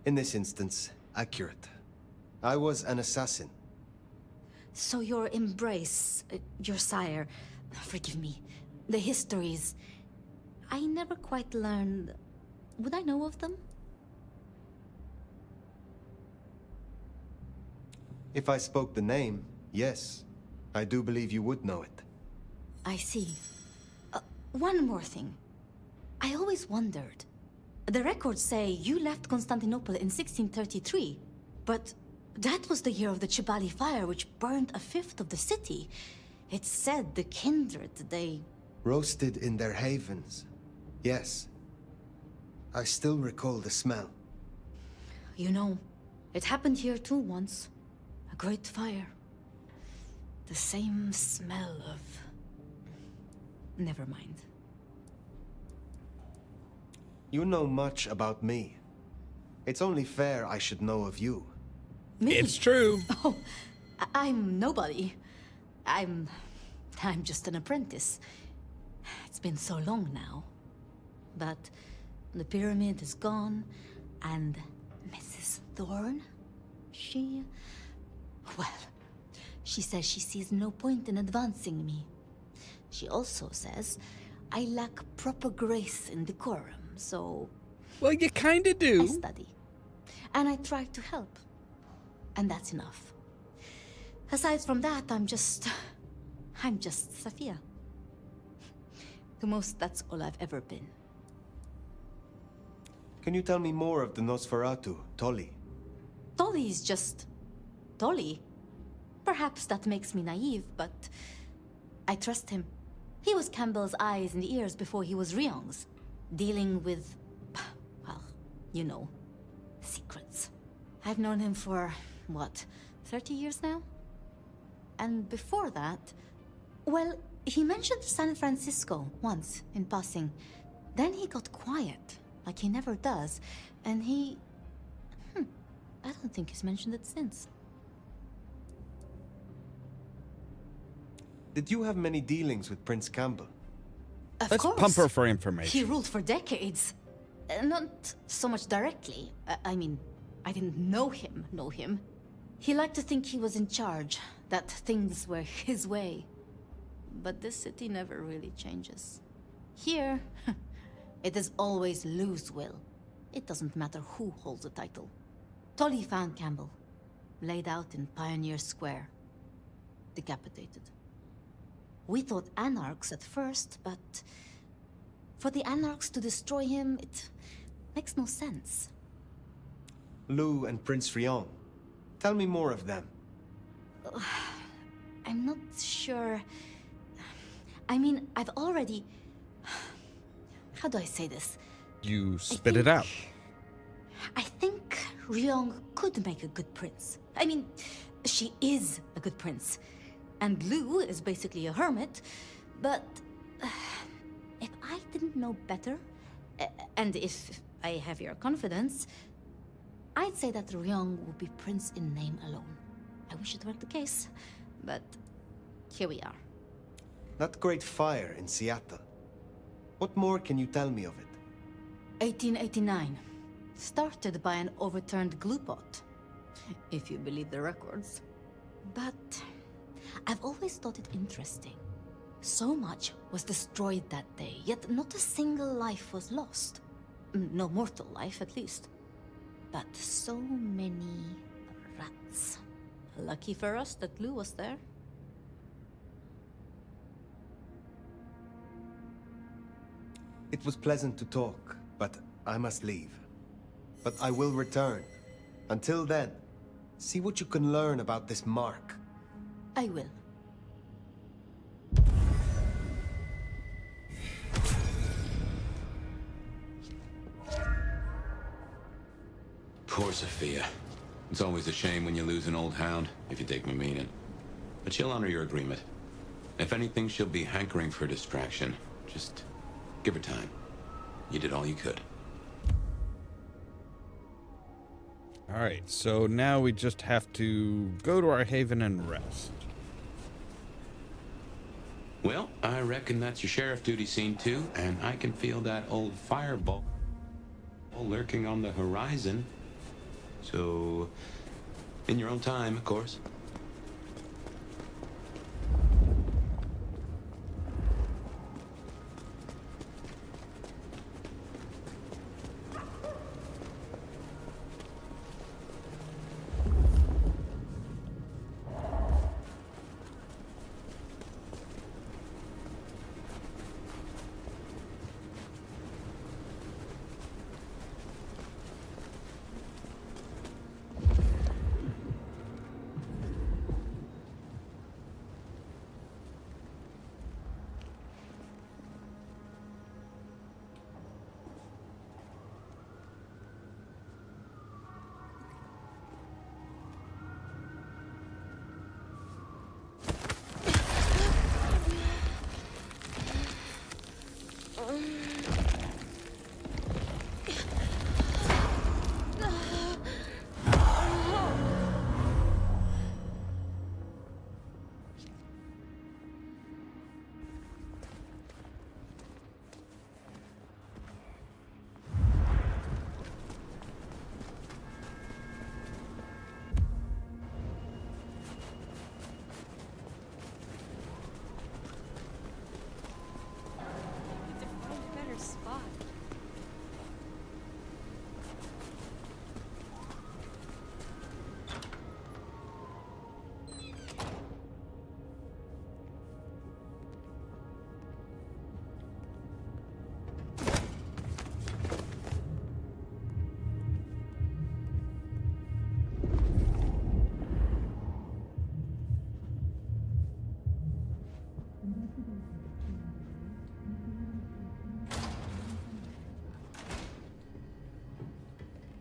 in this instance, accurate. I was an assassin. So your embrace, your sire, forgive me, the histories, I never quite learned... Would I know of them? If I spoke the name, yes. I do believe you would know it. I see. One more thing. I always wondered. The records say you left Constantinople in 1633, but that was the year of the Chibali fire, which burned a fifth of the city. It said the kindred, they... Roasted in their havens. Yes. I still recall the smell. You know, it happened here too once. A great fire. The same smell of... Never mind. You know much about me. It's only fair I should know of you. Me? It's true. Oh, I'm nobody. I'm just an apprentice. It's been so long now. But the pyramid is gone, and Mrs. Thorne, well, she says she sees no point in advancing me. She also says I lack proper grace and decorum, so... Well, you kinda do. I study. And I try to help. And that's enough. Aside from that, I'm just Safia. The most, that's all I've ever been. Can you tell me more of the Nosferatu, Tolly? Tolly is just... Tolly? Perhaps that makes me naive, but... I trust him. He was Campbell's eyes and ears before he was Ryong's. Dealing with... well, you know. Secrets. I've known him for, what, 30 years now? And before that, well, he mentioned San Francisco once, in passing. Then he got quiet, like he never does, and he... I don't think he's mentioned it since. Did you have many dealings with Prince Campbell? Of course. Pump her for information. He ruled for decades. Not so much directly. I mean, I didn't know him. He liked to think he was in charge, that things were his way. But this city never really changes. Here, it is always Lou's will. It doesn't matter who holds the title. Tolly found Campbell, laid out in Pioneer Square, decapitated. We thought Anarchs at first, but for the Anarchs to destroy him, it makes no sense. Lou and Prince Rion. Tell me more of them. I'm not sure. I mean, I've already... How do I say this? You spit it out. I think Ryong could make a good prince. I mean, she is a good prince. And Lou is basically a hermit. But if I didn't know better, and if I have your confidence, I'd say that Ryong would be prince in name alone. I wish it were the case, but here we are. That great fire in Seattle. What more can you tell me of it? 1889. Started by an overturned glue pot, if you believe the records. But I've always thought it interesting. So much was destroyed that day, yet not a single life was lost. No mortal life, at least. But so many rats. Lucky for us that Lou was there. It was pleasant to talk, but I must leave. But I will return. Until then, see what you can learn about this mark. I will. Poor Sophia. It's always a shame when you lose an old hound, if you take my meaning. But she'll honor your agreement. If anything, she'll be hankering for distraction. Just give her time. You did all you could. Alright, so now we just have to go to our haven and rest. Well, I reckon that's your sheriff duty scene too, and I can feel that old fireball lurking on the horizon. So, in your own time, of course.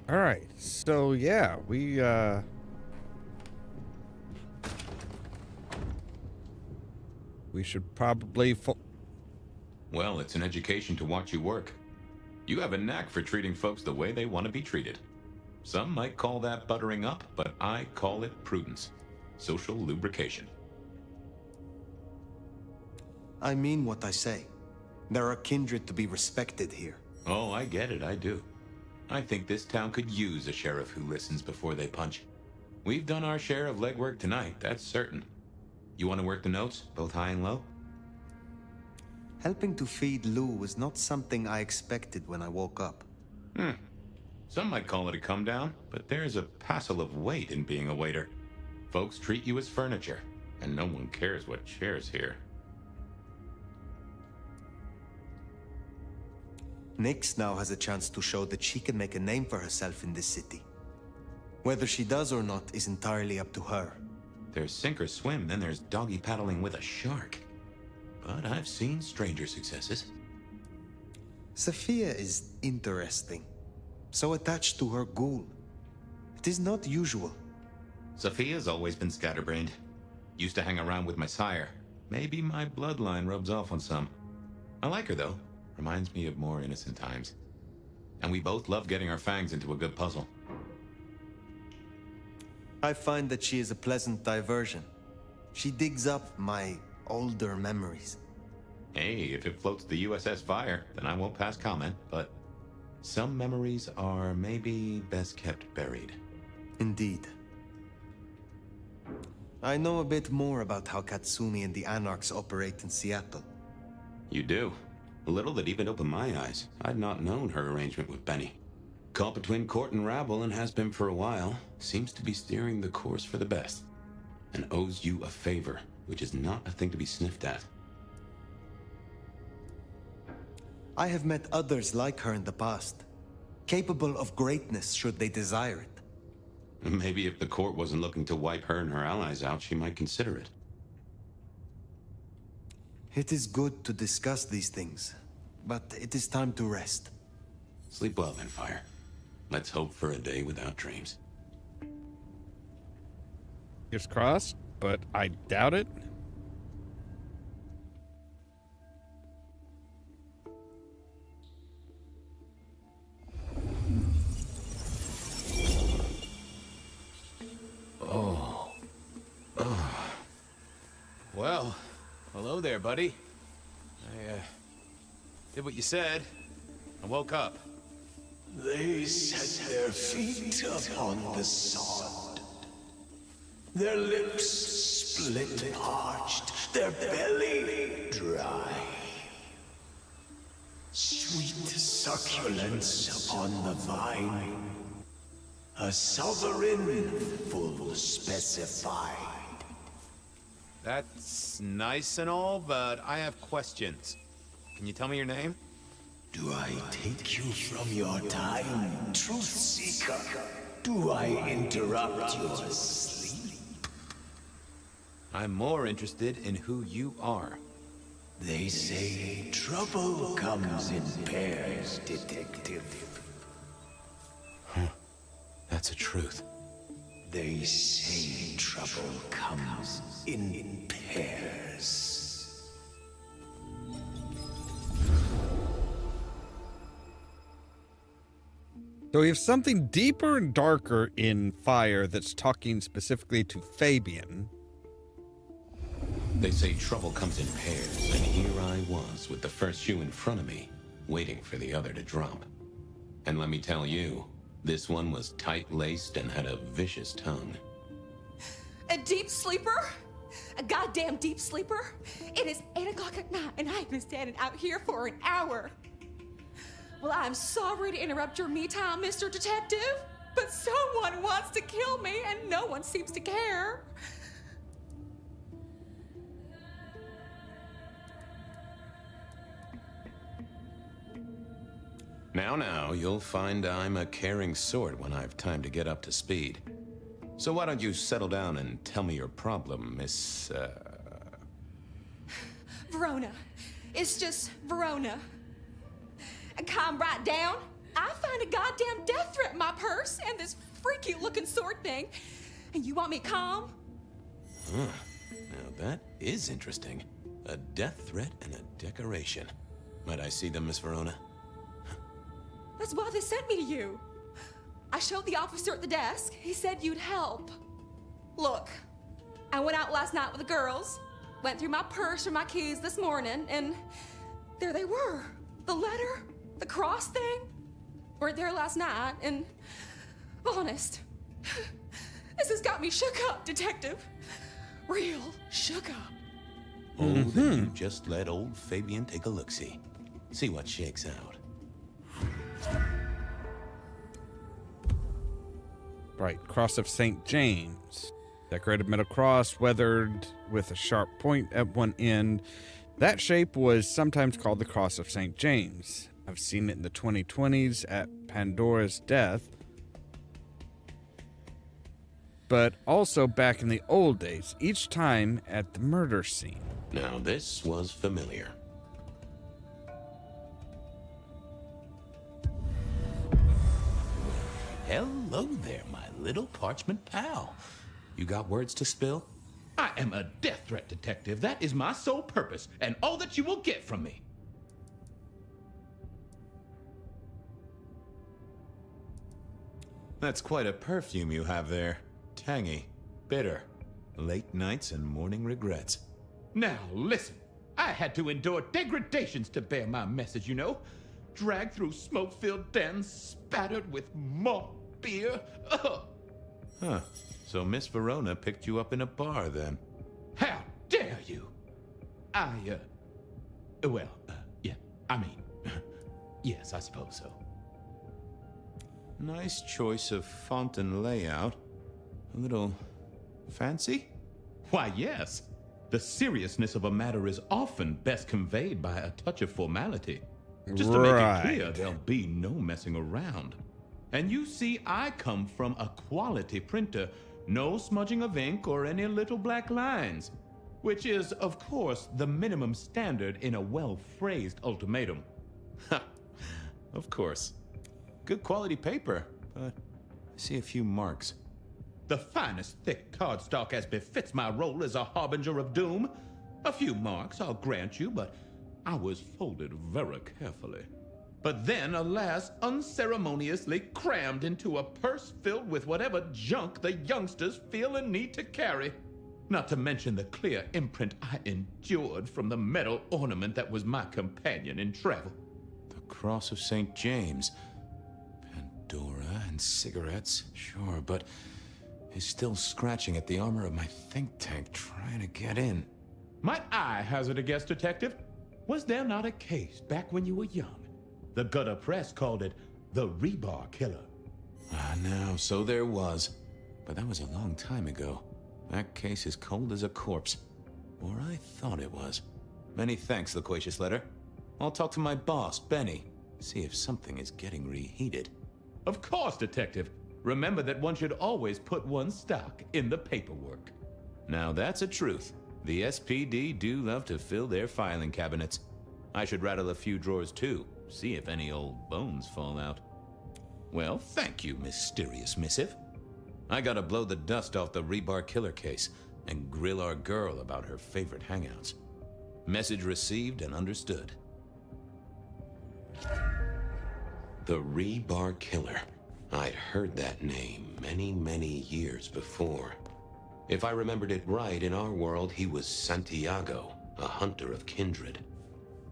All right. So yeah, we should probably Well, it's an education to watch you work. You have a knack for treating folks the way they want to be treated. Some might call that buttering up, but I call it prudence. Social lubrication. I mean what I say. There are kindred to be respected here. Oh, I get it, I do. I think this town could use a sheriff who listens before they punch. We've done our share of legwork tonight, that's certain. You want to work the notes, both high and low? Helping to feed Lou was not something I expected when I woke up. Some might call it a come down, but there's a passel of weight in being a waiter. Folks treat you as furniture, and no one cares what shares here. Nyx now has a chance to show that she can make a name for herself in this city. Whether she does or not is entirely up to her. There's sink or swim, then there's doggy paddling with a shark. But I've seen stranger successes. Sophia is interesting. So attached to her ghoul. It is not usual. Sophia's always been scatterbrained. Used to hang around with my sire. Maybe my bloodline rubs off on some. I like her, though. Reminds me of more innocent times. And we both love getting our fangs into a good puzzle. I find that she is a pleasant diversion. She digs up my older memories. Hey, if it floats the USS Fire, then I won't pass comment, but some memories are maybe best kept buried. Indeed. I know a bit more about how Katsumi and the Anarchs operate in Seattle. You do? A little that even opened my eyes. I'd not known her arrangement with Benny. Caught between court and rabble and has been for a while. Seems to be steering the course for the best. And owes you a favor, which is not a thing to be sniffed at. I have met others like her in the past. Capable of greatness should they desire it. Maybe if the court wasn't looking to wipe her and her allies out, she might consider it. It is good to discuss these things, but it is time to rest. Sleep well then, Fire. Let's hope for a day without dreams. Fingers crossed, but I doubt it. Well, hello there, buddy. I, did what you said. I woke up. They set their feet upon the sod. Their lips split parched, their belly dry. Sweet succulence upon the vine. A sovereign full specified. That's nice and all, but I have questions. Can you tell me your name? Do I take you from your time, truth seeker? Do I interrupt your sleep? I'm more interested in who you are. They say trouble comes in pairs, detective. Huh. That's a truth. They say trouble comes in pairs. So we have something deeper and darker in Fire that's talking specifically to Fabian. They say trouble comes in pairs, and here I was with the first shoe in front of me, waiting for the other to drop. And let me tell you, this one was tight-laced and had a vicious tongue. A deep sleeper? A goddamn deep sleeper? It is 8 o'clock at night and I've been standing out here for an hour. Well, I'm sorry to interrupt your me time, Mr. Detective, but someone wants to kill me and no one seems to care. Now, you'll find I'm a caring sort when I've time to get up to speed. So why don't you settle down and tell me your problem, Miss, Verona. It's just Verona. Calm right down. I find a goddamn death threat in my purse and this freaky looking sword thing. And you want me calm? Huh. Now that is interesting. A death threat and a decoration. Might I see them, Miss Verona? That's why they sent me to you. I showed the officer at the desk. He said you'd help. Look, I went out last night with the girls, went through my purse for my keys this morning, and there they were. The letter, the cross thing, weren't there last night, and honest, this has got me shook up, Detective. Real shook up. Oh, then you just let old Fabian take a look-see. See what shakes out. Right, Cross of St. James. Decorated metal cross, weathered with a sharp point at one end. That shape was sometimes called the Cross of St. James. I've seen it in the 2020s at Pandora's death, but also back in the old days, each time at the murder scene. Now this was familiar. Hello there, my little parchment pal. You got words to spill? I am a death threat detective. That is my sole purpose, and all that you will get from me. That's quite a perfume you have there. Tangy, bitter, late nights and morning regrets. Now, listen. I had to endure degradations to bear my message, you know. Dragged through smoke-filled dens, spattered with malt beer. Ugh. Huh. So Miss Verona picked you up in a bar, then? How dare you? Yeah, I mean, yes, I suppose so. Nice choice of font and layout. A little fancy? Why, yes. The seriousness of a matter is often best conveyed by a touch of formality. Just to make it clear, there'll be no messing around. And you see, I come from a quality printer. No smudging of ink or any little black lines. Which is, of course, the minimum standard in a well-phrased ultimatum. Ha! Of course. Good quality paper, but I see a few marks. The finest thick cardstock as befits my role as a harbinger of doom. A few marks, I'll grant you, but I was folded very carefully. But then, alas, unceremoniously crammed into a purse filled with whatever junk the youngsters feel a need to carry. Not to mention the clear imprint I endured from the metal ornament that was my companion in travel. The Cross of St. James. Pandora and cigarettes, sure, but he's still scratching at the armor of my think tank trying to get in. Might I hazard a guess, Detective? Was there not a case back when you were young? The gutter press called it the Rebar Killer. No, so there was. But that was a long time ago. That case is cold as a corpse. Or I thought it was. Many thanks, Loquacious Letter. I'll talk to my boss, Benny, see if something is getting reheated. Of course, Detective. Remember that one should always put one's stock in the paperwork. Now that's a truth. The SPD do love to fill their filing cabinets. I should rattle a few drawers too, see if any old bones fall out. Well, thank you, mysterious missive. I gotta blow the dust off the Rebar Killer case and grill our girl about her favorite hangouts. Message received and understood. The Rebar Killer. I'd heard that name many, many years before. If I remembered it right, in our world, he was Santiago, a hunter of kindred.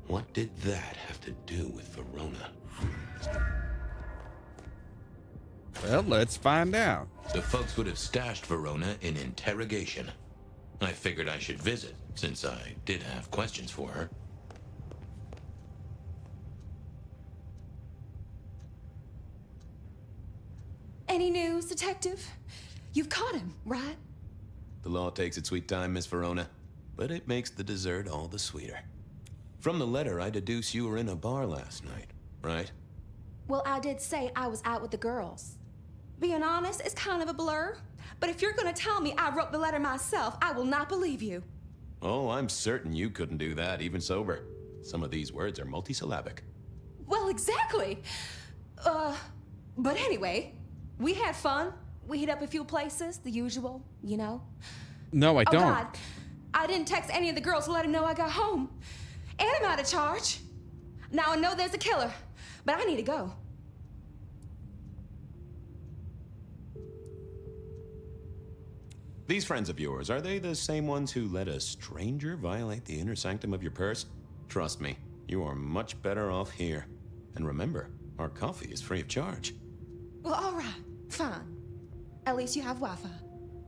What did that have to do with Verona? Well, let's find out. The folks would have stashed Verona in interrogation. I figured I should visit, since I did have questions for her. Any news, Detective? You've caught him, right? The law takes its sweet time, Miss Verona, but it makes the dessert all the sweeter. From the letter, I deduce you were in a bar last night, right? Well, I did say I was out with the girls. Being honest, it's kind of a blur. But if you're gonna tell me I wrote the letter myself, I will not believe you. Oh, I'm certain you couldn't do that, even sober. Some of these words are multisyllabic. Well, exactly. But anyway, we had fun. We hit up a few places, the usual, you know. No, I don't. Oh God, I didn't text any of the girls to let them know I got home. And I'm out of charge. Now I know there's a killer, but I need to go. These friends of yours, are they the same ones who let a stranger violate the inner sanctum of your purse? Trust me, you are much better off here. And remember, our coffee is free of charge. Well, all right, fine. At least you have Wi-Fi.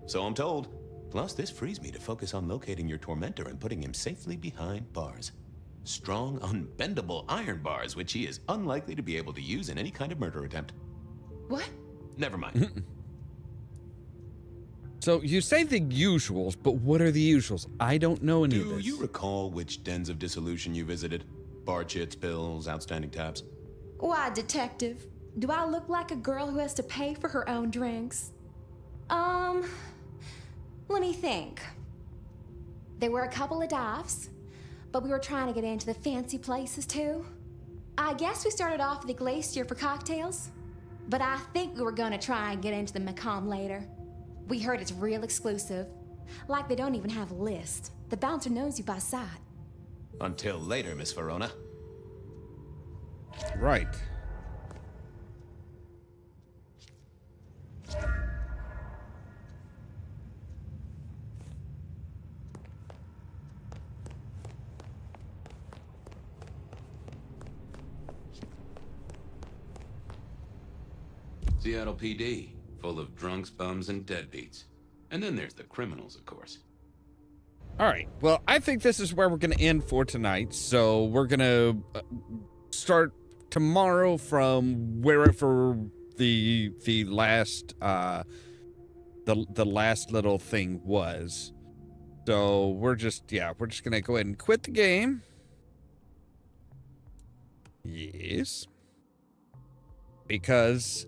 So I'm told. Plus, this frees me to focus on locating your tormentor and putting him safely behind bars. Strong, unbendable iron bars, which he is unlikely to be able to use in any kind of murder attempt. What? Never mind. So you say the usuals, but what are the usuals? I don't know any of Do this. you recall which dens of dissolution you visited? Bar chits, bills, outstanding tabs? Why, detective? Do I look like a girl who has to pay for her own drinks? Let me think. There were a couple of dives, but we were trying to get into the fancy places too. I guess we started off at the Glacier for cocktails, but I think we were gonna try and get into the Macomb later. We heard it's real exclusive. Like they don't even have a list. The bouncer knows you by sight. Until later, Miss Verona. Right. Seattle PD, full of drunks, bums, and deadbeats. And then there's the criminals, of course. All right. Well, I think this is where we're going to end for tonight. So we're going to start tomorrow from wherever the last the last little thing was. So we're just going to go ahead and quit the game. Yes. Because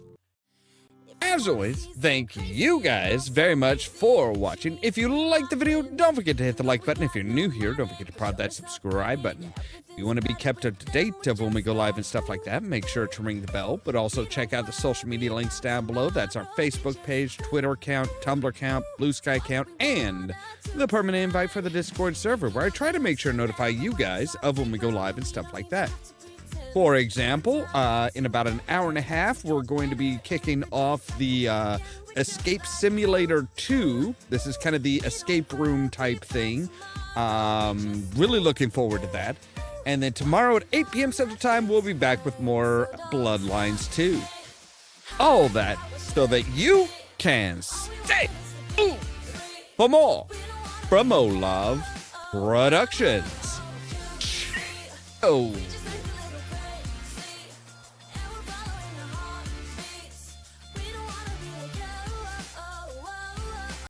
as always, thank you guys very much for watching. If you liked the video, don't forget to hit the like button. If you're new here, don't forget to prod that subscribe button. If you want to be kept up to date of when we go live and stuff like that, make sure to ring the bell, but also check out the social media links down below. That's our Facebook page, Twitter account, Tumblr account, Blue Sky account, and the permanent invite for the Discord server, where I try to make sure to notify you guys of when we go live and stuff like that. For example, in about an hour and a half, we're going to be kicking off the Escape Simulator 2. This is kind of the escape room type thing. Really looking forward to that. And then tomorrow at 8 p.m. Central Time, we'll be back with more Bloodlines 2. All that so that you can stay for more from Ollamh Productions. Oh.